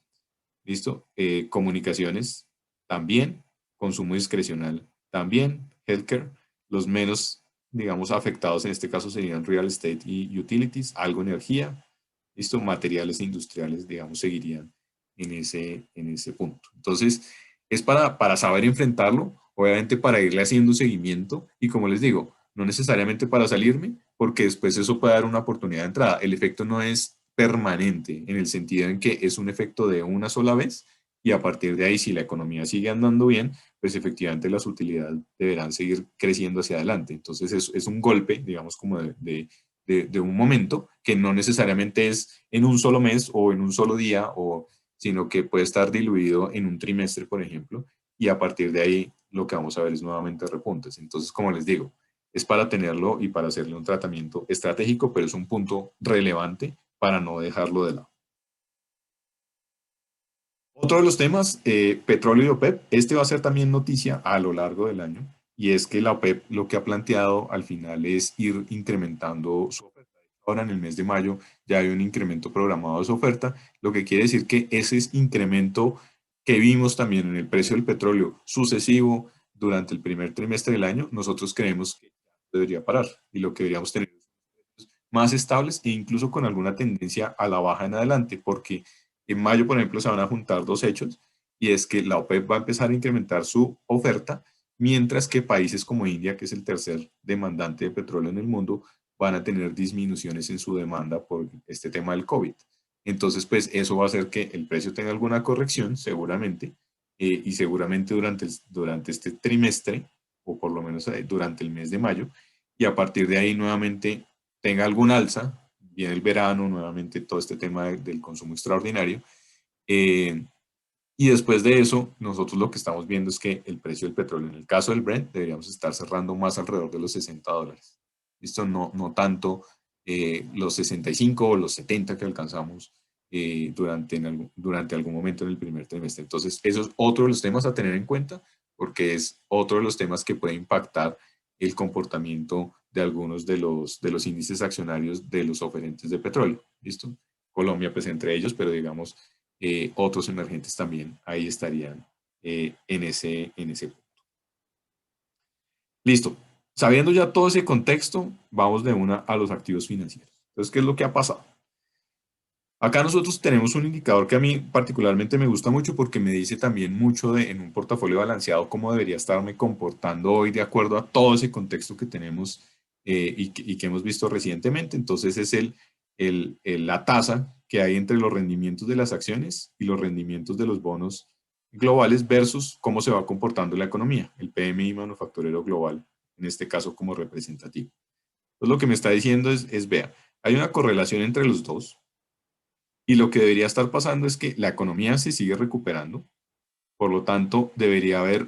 A: ¿Listo? Comunicaciones también, consumo discrecional también, healthcare, los menos, digamos, afectados en este caso serían real estate y utilities, algo energía, ¿listo? Materiales industriales, digamos, seguirían en ese punto. Entonces, es para saber enfrentarlo, obviamente para irle haciendo seguimiento y como les digo, no necesariamente para salirme, porque después eso puede dar una oportunidad de entrada. El efecto no es permanente en el sentido en que es un efecto de una sola vez y a partir de ahí, si la economía sigue andando bien, pues efectivamente las utilidades deberán seguir creciendo hacia adelante. Entonces es un golpe, digamos, como de un momento que no necesariamente es en un solo mes o en un solo día, sino que puede estar diluido en un trimestre, por ejemplo, y a partir de ahí lo que vamos a ver es nuevamente repuntes. Entonces, como les digo, es para tenerlo y para hacerle un tratamiento estratégico, pero es un punto relevante para no dejarlo de lado. Otro de los temas, petróleo y OPEP, este va a ser también noticia a lo largo del año, y es que la OPEP lo que ha planteado al final es ir incrementando su oferta. Ahora en el mes de mayo ya hay un incremento programado de su oferta, lo que quiere decir que ese incremento que vimos también en el precio del petróleo sucesivo durante el primer trimestre del año, nosotros creemos que debería parar y lo que deberíamos tener es más estables e incluso con alguna tendencia a la baja en adelante, porque en mayo, por ejemplo, se van a juntar dos hechos y es que la OPEP va a empezar a incrementar su oferta, mientras que países como India, que es el tercer demandante de petróleo en el mundo, van a tener disminuciones en su demanda por este tema del COVID. Entonces, pues eso va a hacer que el precio tenga alguna corrección, seguramente, y seguramente durante este trimestre, o por lo menos durante el mes de mayo, y a partir de ahí nuevamente tenga algún alza, viene el verano, nuevamente todo este tema del consumo extraordinario, eh, y después de eso, nosotros lo que estamos viendo es que el precio del petróleo, en el caso del Brent, deberíamos estar cerrando más alrededor de los $60. Esto no tanto los 65 o los 70 que alcanzamos durante algún momento en el primer trimestre. Entonces, eso es otro de los temas a tener en cuenta, porque es otro de los temas que puede impactar el comportamiento de algunos de los índices accionarios de los oferentes de petróleo. ¿Listo? Colombia, pues entre ellos, pero digamos otros emergentes también ahí estarían en ese punto. Listo. Sabiendo ya todo ese contexto, vamos de una a los activos financieros. Entonces, ¿qué es lo que ha pasado? Acá nosotros tenemos un indicador que a mí particularmente me gusta mucho porque me dice también mucho en un portafolio balanceado cómo debería estarme comportando hoy de acuerdo a todo ese contexto que tenemos y que hemos visto recientemente. Entonces es la tasa que hay entre los rendimientos de las acciones y los rendimientos de los bonos globales versus cómo se va comportando la economía, el PMI manufacturero global, en este caso como representativo. Entonces lo que me está diciendo vea, hay una correlación entre los dos y lo que debería estar pasando es que la economía se sigue recuperando, por lo tanto, debería haber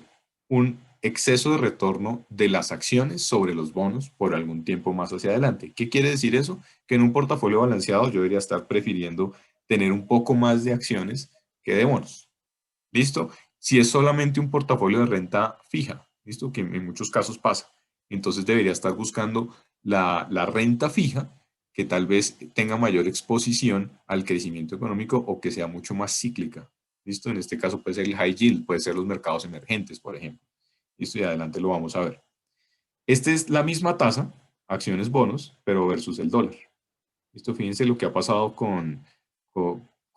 A: un exceso de retorno de las acciones sobre los bonos por algún tiempo más hacia adelante. ¿Qué quiere decir eso? Que en un portafolio balanceado yo debería estar prefiriendo tener un poco más de acciones que de bonos. ¿Listo? Si es solamente un portafolio de renta fija, ¿listo? Que en muchos casos pasa. Entonces debería estar buscando la renta fija que tal vez tenga mayor exposición al crecimiento económico o que sea mucho más cíclica. ¿Listo? En este caso puede ser el high yield, puede ser los mercados emergentes, por ejemplo. ¿Listo? Y adelante lo vamos a ver. Esta es la misma tasa, acciones bonos, pero versus el dólar. ¿Listo? Fíjense lo que ha pasado con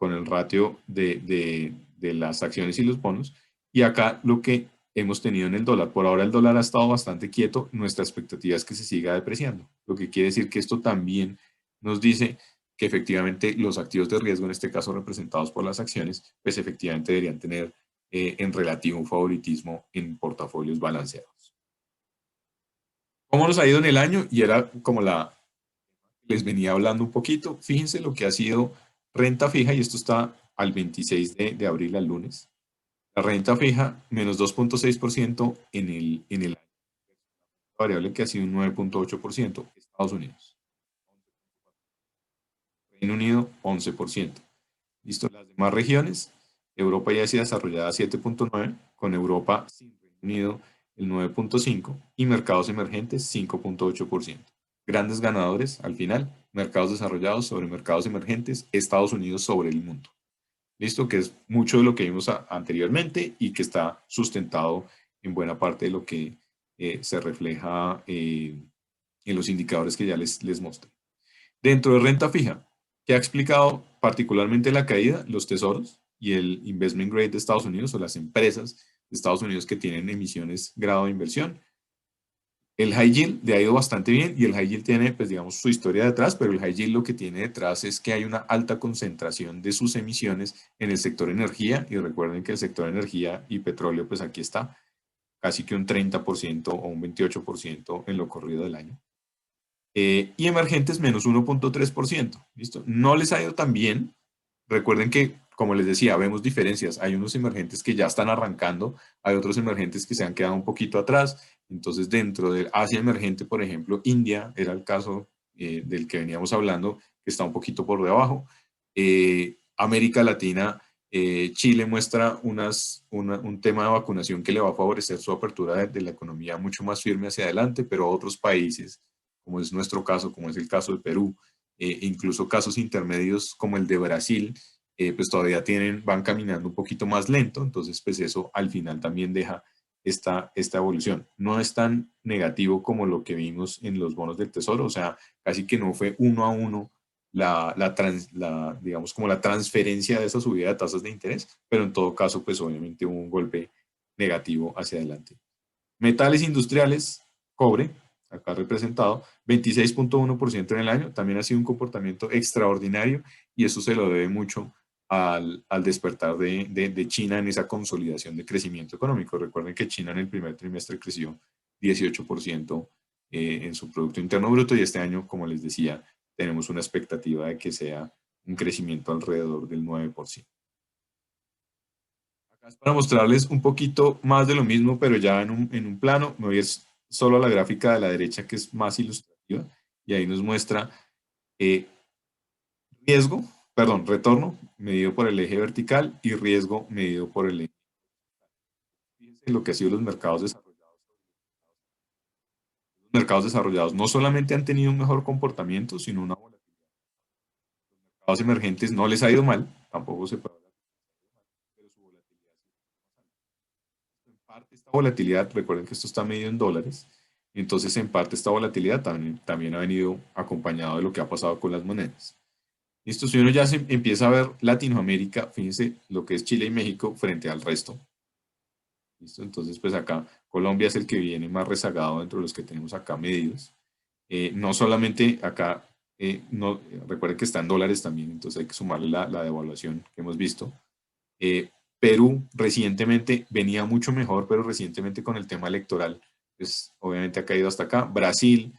A: el ratio de las acciones y los bonos. Y acá lo que hemos tenido en el dólar. Por ahora el dólar ha estado bastante quieto. Nuestra expectativa es que se siga depreciando. Lo que quiere decir que esto también nos dice que efectivamente los activos de riesgo, en este caso representados por las acciones, pues efectivamente deberían tener en relativo un favoritismo en portafolios balanceados. ¿Cómo nos ha ido en el año? Y era como les venía hablando un poquito. Fíjense lo que ha sido renta fija, y esto está al 26 de abril, al lunes. La renta fija, menos 2.6% en el año. La variable que ha sido un 9.8%. Estados Unidos. Reino Unido, 11%. ¿Listo? Las demás regiones, Europa y Asia desarrollada 7.9%, con Europa sin Reino Unido el 9.5% y mercados emergentes 5.8%. Grandes ganadores al final, mercados desarrollados sobre mercados emergentes, Estados Unidos sobre el mundo. ¿Listo? Que es mucho de lo que vimos anteriormente y que está sustentado en buena parte de lo que se refleja en los indicadores que ya les mostré. Dentro de renta fija, que ha explicado particularmente la caída, los tesoros y el investment grade de Estados Unidos o las empresas de Estados Unidos que tienen emisiones grado de inversión. El high yield le ha ido bastante bien y el high yield tiene, pues digamos, su historia detrás, pero el high yield lo que tiene detrás es que hay una alta concentración de sus emisiones en el sector energía y recuerden que el sector energía y petróleo, pues aquí está casi que un 30% o un 28% en lo corrido del año. Y emergentes menos 1.3%. ¿Listo? No les ha ido tan bien. Recuerden que, como les decía, vemos diferencias. Hay unos emergentes que ya están arrancando, hay otros emergentes que se han quedado un poquito atrás. Entonces, dentro del Asia emergente, por ejemplo, India era el caso del que veníamos hablando, que está un poquito por debajo. América Latina, Chile muestra un tema de vacunación que le va a favorecer su apertura de la economía mucho más firme hacia adelante, pero otros países como es nuestro caso, como es el caso de Perú, incluso casos intermedios como el de Brasil, pues todavía van caminando un poquito más lento, entonces pues eso al final también deja esta evolución. No es tan negativo como lo que vimos en los bonos del Tesoro, o sea, casi que no fue uno a uno digamos como la transferencia de esa subida de tasas de interés, pero en todo caso pues obviamente hubo un golpe negativo hacia adelante. Metales industriales, cobre, acá representado, 26.1% en el año, también ha sido un comportamiento extraordinario y eso se lo debe mucho al despertar de China en esa consolidación de crecimiento económico. Recuerden que China en el primer trimestre creció 18% en su Producto Interno Bruto y este año, como les decía, tenemos una expectativa de que sea un crecimiento alrededor del 9%. Acá es para mostrarles un poquito más de lo mismo, pero ya en un plano. Me voy solo a la gráfica de la derecha, que es más ilustrativa, y ahí nos muestra eh, riesgo, perdón, retorno medido por el eje vertical y riesgo medido por el eje. Fíjense lo que han sido los mercados desarrollados. Los mercados desarrollados no solamente han tenido un mejor comportamiento, sino una volatilidad. Los mercados emergentes no les ha ido mal, tampoco se puede hablar, pero su volatilidad sí es más alta. En parte esta volatilidad, recuerden que esto está medido en dólares, entonces en parte esta volatilidad también ha venido acompañado de lo que ha pasado con las monedas. Listo, si uno ya se empieza a ver Latinoamérica, fíjense lo que es Chile y México frente al resto. Listo, entonces pues acá Colombia es el que viene más rezagado dentro de los que tenemos acá medidos. No solamente acá, no, recuerden que está en dólares también, entonces hay que sumarle la devaluación que hemos visto. Perú recientemente venía mucho mejor, pero recientemente con el tema electoral, pues obviamente ha caído hasta acá. Brasil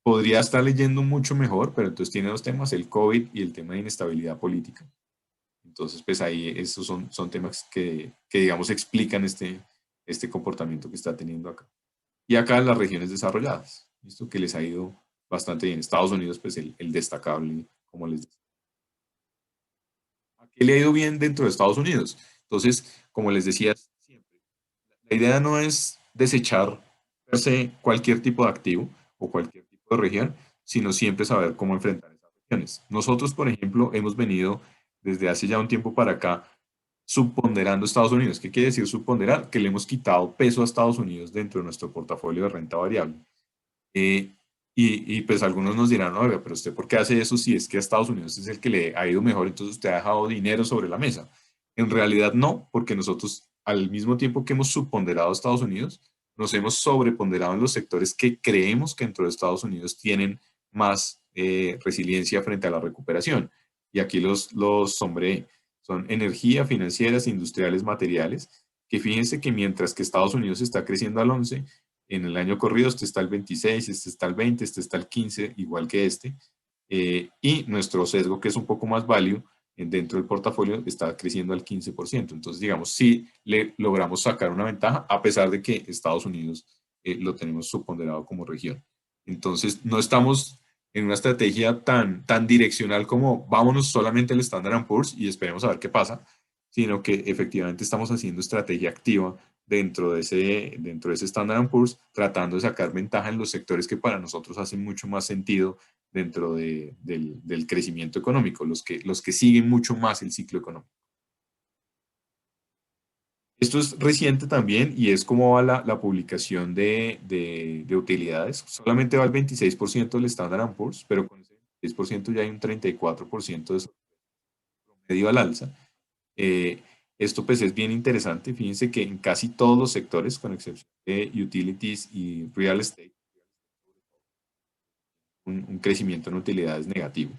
A: podría estar leyendo mucho mejor, pero entonces tiene dos temas, el COVID y el tema de inestabilidad política. Entonces, pues ahí esos son temas que, digamos, explican este comportamiento que está teniendo acá. Y acá las regiones desarrolladas, ¿listo? Que les ha ido bastante bien. Estados Unidos, pues el destacable, como les decía. ¿A qué le ha ido bien dentro de Estados Unidos? Entonces, como les decía siempre, la idea no es desechar per se cualquier tipo de activo o cualquier tipo de región, sino siempre saber cómo enfrentar esas regiones. Nosotros, por ejemplo, hemos venido desde hace ya un tiempo para acá subponderando Estados Unidos. ¿Qué quiere decir subponderar? Que le hemos quitado peso a Estados Unidos dentro de nuestro portafolio de renta variable. Eh, y pues algunos nos dirán, oiga, pero usted ¿por qué hace eso si es que a Estados Unidos es el que le ha ido mejor, entonces usted ha dejado dinero sobre la mesa? En realidad no, porque nosotros al mismo tiempo que hemos subponderado a Estados Unidos, nos hemos sobreponderado en los sectores que creemos que dentro de Estados Unidos tienen más resiliencia frente a la recuperación. Y aquí los sombré, son energía, financieras, industriales, materiales, que fíjense que mientras que Estados Unidos está creciendo al 11, en el año corrido este está al 26, este está al 20, este está al 15, igual que este. Y nuestro sesgo, que es un poco más value, dentro del portafolio está creciendo al 15%. Entonces, digamos, sí le logramos sacar una ventaja, a pesar de que Estados Unidos lo tenemos subponderado como región. Entonces, no estamos en una estrategia tan direccional como vámonos solamente al Standard Poor's y esperemos a ver qué pasa, sino que efectivamente estamos haciendo estrategia activa dentro de ese Standard Poor's, tratando de sacar ventaja en los sectores que para nosotros hacen mucho más sentido dentro del crecimiento económico, los que siguen mucho más el ciclo económico. Esto es reciente también y es como va la publicación de utilidades. Solamente va el 26% del Standard Poor's, pero con ese 26% ya hay un 34% de promedio al alza. Eh, Esto pues es bien interesante. Fíjense que en casi todos los sectores, con excepción de utilities y real estate, un crecimiento en utilidades negativo.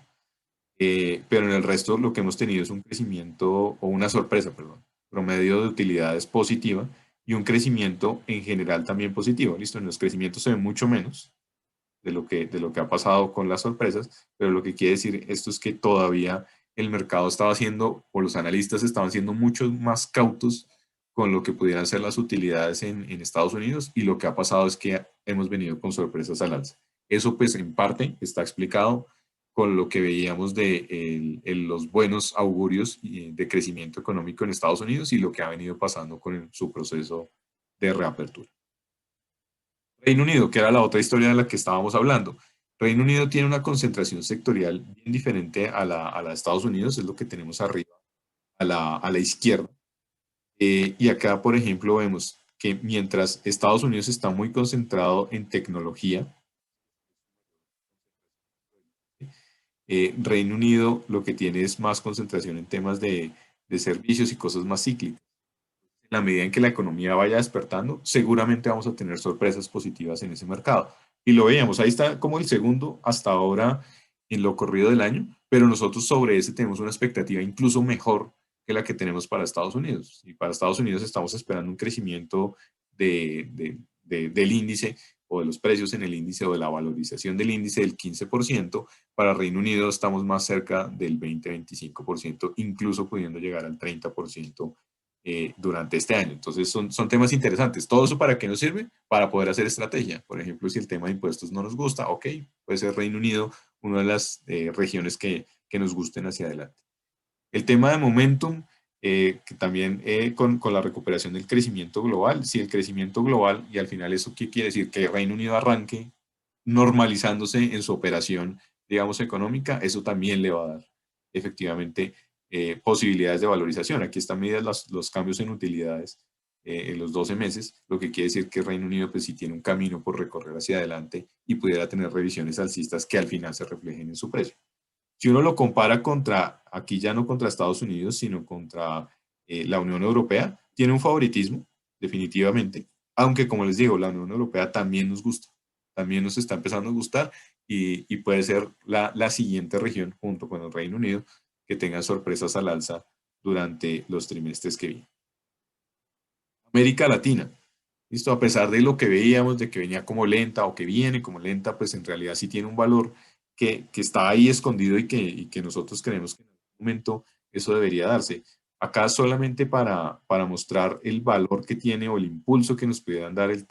A: Pero en el resto lo que hemos tenido es un crecimiento o una sorpresa, perdón, promedio de utilidades positiva y un crecimiento en general también positivo. Listo, en los crecimientos se ve mucho menos de lo que ha pasado con las sorpresas, pero lo que quiere decir esto es que todavía el mercado estaba haciendo, o los analistas estaban siendo mucho más cautos con lo que pudieran ser las utilidades en Estados Unidos y lo que ha pasado es que hemos venido con sorpresas al alza. Eso pues en parte está explicado con lo que veíamos de los buenos augurios de crecimiento económico en Estados Unidos y lo que ha venido pasando con su proceso de reapertura. Reino Unido, que era la otra historia de la que estábamos hablando. Reino Unido tiene una concentración sectorial bien diferente a la de Estados Unidos, es lo que tenemos arriba a la izquierda. Y acá, por ejemplo, vemos que mientras Estados Unidos está muy concentrado en tecnología, Reino Unido lo que tiene es más concentración en temas de servicios y cosas más cíclicas. En la medida en que la economía vaya despertando, seguramente vamos a tener sorpresas positivas en ese mercado. Y lo veíamos, ahí está como el segundo hasta ahora en lo corrido del año, pero nosotros sobre ese tenemos una expectativa incluso mejor que la que tenemos para Estados Unidos. Y para Estados Unidos estamos esperando un crecimiento del índice o de los precios en el índice o de la valorización del índice del 15%. Para Reino Unido estamos más cerca del 20-25%, incluso pudiendo llegar al 30% durante este año. Entonces son temas interesantes. ¿Todo eso para qué nos sirve? Para poder hacer estrategia. Por ejemplo, si el tema de impuestos no nos gusta, ok, puede ser Reino Unido una de las regiones que nos gusten hacia adelante. El tema de momentum, que también con la recuperación del crecimiento global, si el crecimiento global, y al final eso qué quiere decir, que Reino Unido arranque normalizándose en su operación, digamos, económica, eso también le va a dar efectivamente posibilidades de valorización. Aquí están medidas los cambios en utilidades en los 12 meses, lo que quiere decir que Reino Unido pues sí tiene un camino por recorrer hacia adelante y pudiera tener revisiones alcistas que al final se reflejen en su precio. Si uno lo compara contra, aquí ya no contra Estados Unidos, sino contra la Unión Europea, tiene un favoritismo, definitivamente, aunque como les digo, la Unión Europea también nos gusta, también nos está empezando a gustar y puede ser la siguiente región junto con el Reino Unido que tenga sorpresas al alza durante los trimestres que vienen. América Latina, ¿listo? A pesar de lo que veíamos, de que venía como lenta o que viene como lenta, pues en realidad sí tiene un valor que está ahí escondido y que nosotros creemos que en algún momento eso debería darse. Acá solamente para mostrar el valor que tiene o el impulso que nos pudieran dar el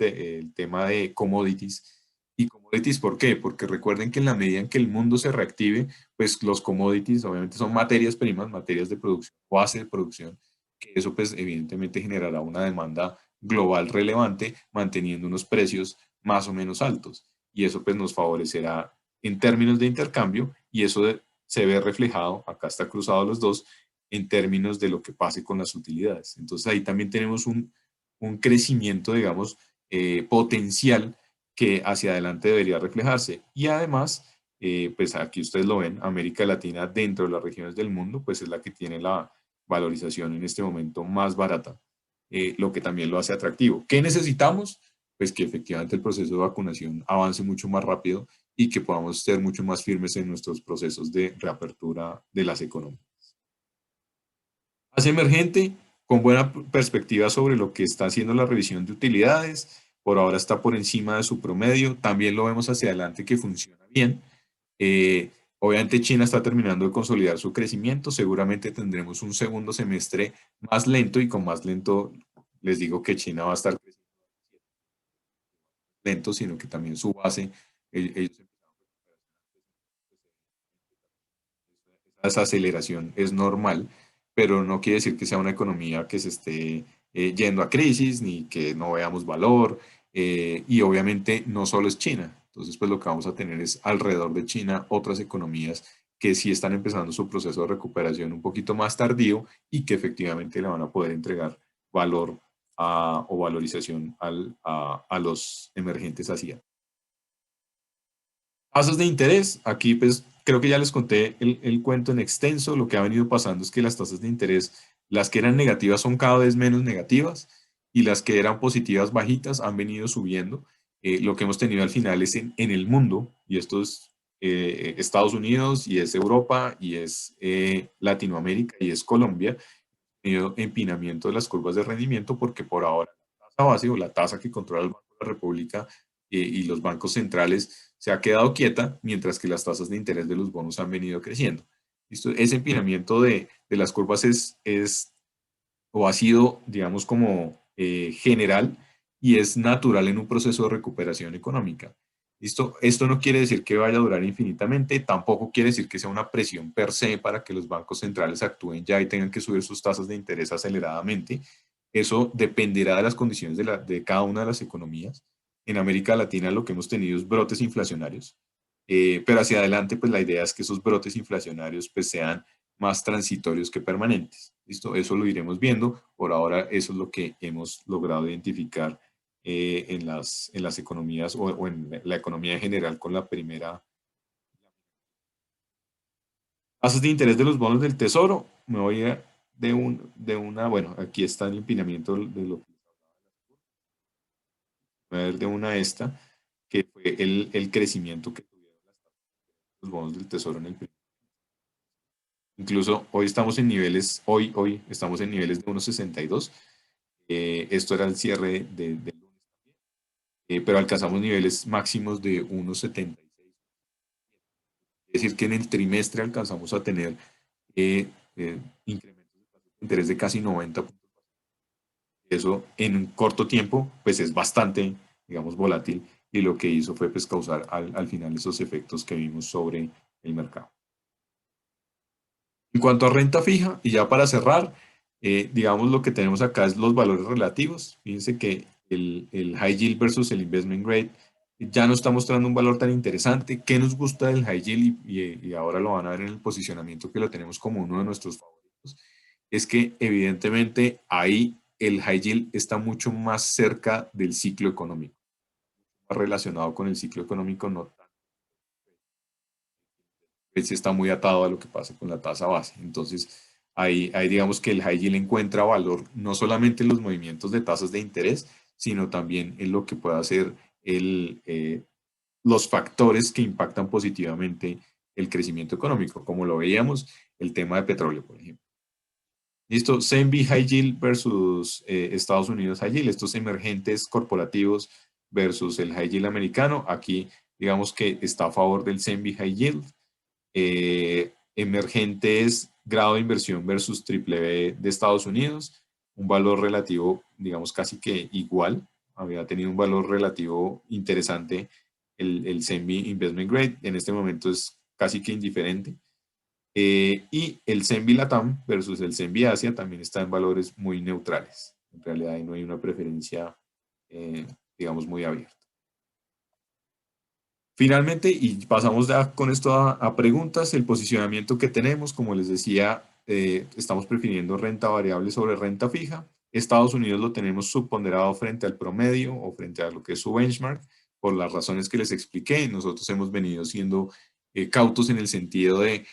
A: tema de commodities. Y commodities, ¿por qué? Porque recuerden que en la medida en que el mundo se reactive, pues los commodities obviamente son materias primas, materias de producción, base de producción, que eso pues evidentemente generará una demanda global relevante, manteniendo unos precios más o menos altos. Y eso pues nos favorecerá en términos de intercambio y eso se ve reflejado, acá está cruzado los dos, en términos de lo que pase con las utilidades. Entonces ahí también tenemos un crecimiento, digamos, potencial que hacia adelante debería reflejarse. Y además, pues aquí ustedes lo ven, América Latina dentro de las regiones del mundo, pues es la que tiene la valorización en este momento más barata, lo que también lo hace atractivo. ¿Qué necesitamos? Pues que efectivamente el proceso de vacunación avance mucho más rápido y que podamos ser mucho más firmes en nuestros procesos de reapertura de las economías. Hace emergente, con buena perspectiva sobre lo que está haciendo la revisión de utilidades, por ahora está por encima de su promedio, también lo vemos hacia adelante que funciona bien. Obviamente China está terminando de consolidar su crecimiento, seguramente tendremos un segundo semestre más lento y con más lento les digo que China va a estar lento, sino que también su base, ellos esa aceleración es normal, pero no quiere decir que sea una economía que se esté yendo a crisis ni que no veamos valor. Y obviamente no solo es China. Entonces, pues lo que vamos a tener es alrededor de China otras economías que sí están empezando su proceso de recuperación un poquito más tardío y que efectivamente le van a poder entregar valor o valorización a los emergentes asiáticos. Tasas de interés, aquí pues creo que ya les conté el cuento en extenso, lo que ha venido pasando es que las tasas de interés, las que eran negativas son cada vez menos negativas y las que eran positivas bajitas han venido subiendo. Lo que hemos tenido al final es en el mundo, y esto es Estados Unidos y es Europa y es Latinoamérica y es Colombia, tenido empinamiento de las curvas de rendimiento porque por ahora la tasa base o la tasa que controla el Banco de la República y los bancos centrales se ha quedado quieta, mientras que las tasas de interés de los bonos han venido creciendo. ¿Listo? Ese empinamiento de las curvas es o ha sido, digamos, como general y es natural en un proceso de recuperación económica. ¿Listo? Esto no quiere decir que vaya a durar infinitamente, tampoco quiere decir que sea una presión per se para que los bancos centrales actúen ya y tengan que subir sus tasas de interés aceleradamente. Eso dependerá de las condiciones de cada una de las economías. En América Latina lo que hemos tenido es brotes inflacionarios. pero hacia adelante pues la idea es que esos brotes inflacionarios pues sean más transitorios que permanentes. ¿Listo? Eso lo iremos viendo. Por ahora eso es lo que hemos logrado identificar en las economías o en la economía en general con la primera. Tasas de interés de los bonos del tesoro. Me voy de una, bueno, aquí está el empinamiento de lo que voy a ver de una esta, que fue el crecimiento que tuvieron los bonos del tesoro en el primer. Incluso hoy estamos en niveles, hoy estamos en niveles de 1,62. Esto era el cierre del lunes, pero alcanzamos niveles máximos de 1,76. Es decir, que en el trimestre alcanzamos a tener incrementos de tasas de interés de casi 90 puntos. Eso en un corto tiempo, pues es bastante, digamos, volátil y lo que hizo fue pues causar al final esos efectos que vimos sobre el mercado. En cuanto a renta fija, y ya para cerrar, digamos lo que tenemos acá es los valores relativos. Fíjense que el high yield versus el investment grade ya no está mostrando un valor tan interesante. ¿Qué nos gusta del high yield? Y ahora lo van a ver en el posicionamiento que lo tenemos como uno de nuestros favoritos. Es que evidentemente ahí el high yield está mucho más cerca del ciclo económico, relacionado con el ciclo económico, no pues está muy atado a lo que pasa con la tasa base. Entonces, ahí digamos que el high yield encuentra valor no solamente en los movimientos de tasas de interés, sino también en lo que pueda hacer los factores que impactan positivamente el crecimiento económico, como lo veíamos, el tema de petróleo, por ejemplo. Listo, CMB High Yield versus Estados Unidos High Yield, estos emergentes corporativos versus el High Yield americano. Aquí, digamos que está a favor del CMB High Yield. Emergentes, grado de inversión versus triple B de Estados Unidos, un valor relativo, digamos, casi que igual. Había tenido un valor relativo interesante el CENBI Investment Grade. En este momento es casi que indiferente. Y el CENBI Latam versus el CENBI Asia también está en valores muy neutrales. En realidad ahí no hay una preferencia, digamos, muy abierta. Finalmente, y pasamos ya con esto a preguntas, el posicionamiento que tenemos, como les decía, estamos prefiriendo renta variable sobre renta fija. Estados Unidos lo tenemos subponderado frente al promedio o frente a lo que es su benchmark, por las razones que les expliqué. Nosotros hemos venido siendo cautos en el sentido de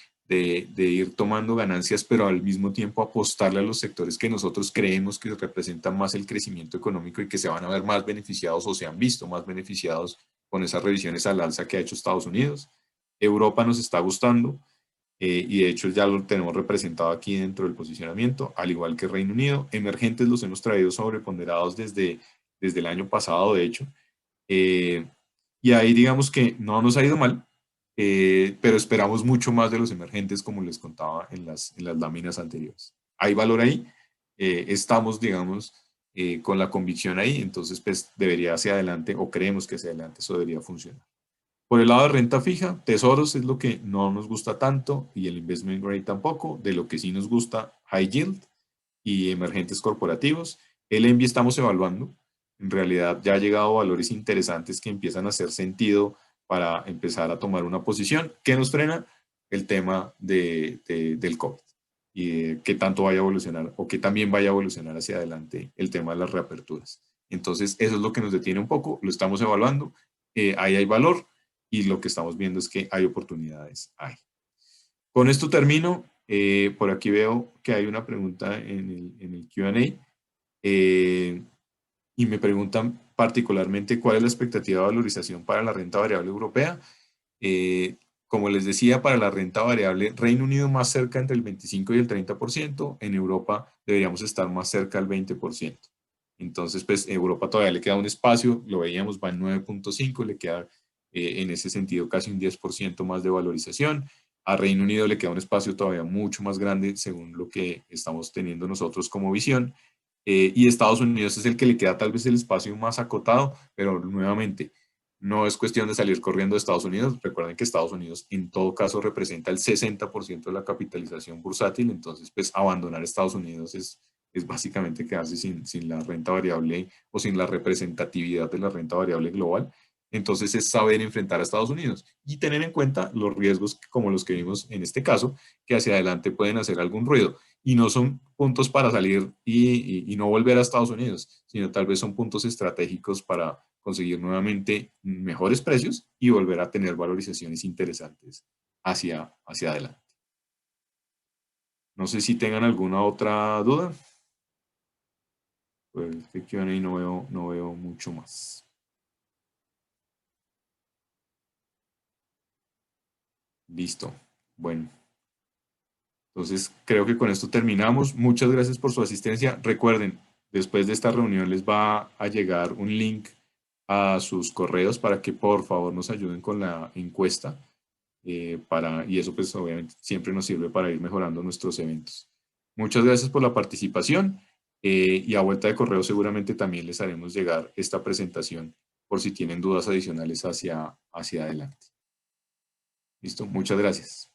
A: ir tomando ganancias, pero al mismo tiempo apostarle a los sectores que nosotros creemos que representan más el crecimiento económico y que se van a ver más beneficiados o se han visto más beneficiados con esas revisiones al alza que ha hecho Estados Unidos. Europa nos está gustando y de hecho ya lo tenemos representado aquí dentro del posicionamiento, al igual que Reino Unido. Emergentes los hemos traído sobreponderados desde el año pasado, de hecho. Eh, y ahí digamos que no nos ha ido mal, pero esperamos mucho más de los emergentes, como les contaba en las láminas anteriores. Hay valor ahí, estamos, digamos, con la convicción ahí, entonces pues debería hacia adelante, o creemos que hacia adelante eso debería funcionar. Por el lado de renta fija, tesoros es lo que no nos gusta tanto y el investment grade tampoco. De lo que sí nos gusta, high yield y emergentes corporativos. El ENVI estamos evaluando. En realidad ya ha llegado a valores interesantes que empiezan a hacer sentido para empezar a tomar una posición. ¿Qué nos frena? El tema del COVID y de qué tanto vaya a evolucionar o qué también vaya a evolucionar hacia adelante el tema de las reaperturas. Entonces, eso es lo que nos detiene un poco, lo estamos evaluando, ahí hay valor y lo que estamos viendo es que hay oportunidades ahí. Con esto termino. Por aquí veo que hay una pregunta en el Q&A y me preguntan particularmente cuál es la expectativa de valorización para la renta variable europea. Como les decía, para la renta variable, Reino Unido más cerca entre el 25 y el 30%, en Europa deberíamos estar más cerca del 20%. Entonces, pues Europa todavía le queda un espacio, lo veíamos, va en 9.5, le queda en ese sentido casi un 10% más de valorización. A Reino Unido le queda un espacio todavía mucho más grande según lo que estamos teniendo nosotros como visión. Y Estados Unidos es el que le queda tal vez el espacio más acotado, pero nuevamente, no es cuestión de salir corriendo de Estados Unidos. Recuerden que Estados Unidos en todo caso representa el 60% de la capitalización bursátil, entonces pues abandonar Estados Unidos es básicamente quedarse sin la renta variable o sin la representatividad de la renta variable global. entonces es saber enfrentar a Estados Unidos y tener en cuenta los riesgos como los que vimos en este caso, que hacia adelante pueden hacer algún ruido. Y no son puntos para salir y no volver a Estados Unidos, sino tal vez son puntos estratégicos para conseguir nuevamente mejores precios y volver a tener valorizaciones interesantes hacia adelante. No sé si tengan alguna otra duda. Pues este Q&A no veo mucho más. Listo. Bueno, entonces creo que con esto terminamos. Muchas gracias por su asistencia. Recuerden, después de esta reunión les va a llegar un link a sus correos para que por favor nos ayuden con la encuesta. Y eso pues obviamente siempre nos sirve para ir mejorando nuestros eventos. Muchas gracias por la participación y a vuelta de correo seguramente también les haremos llegar esta presentación por si tienen dudas adicionales hacia adelante. Listo, muchas gracias.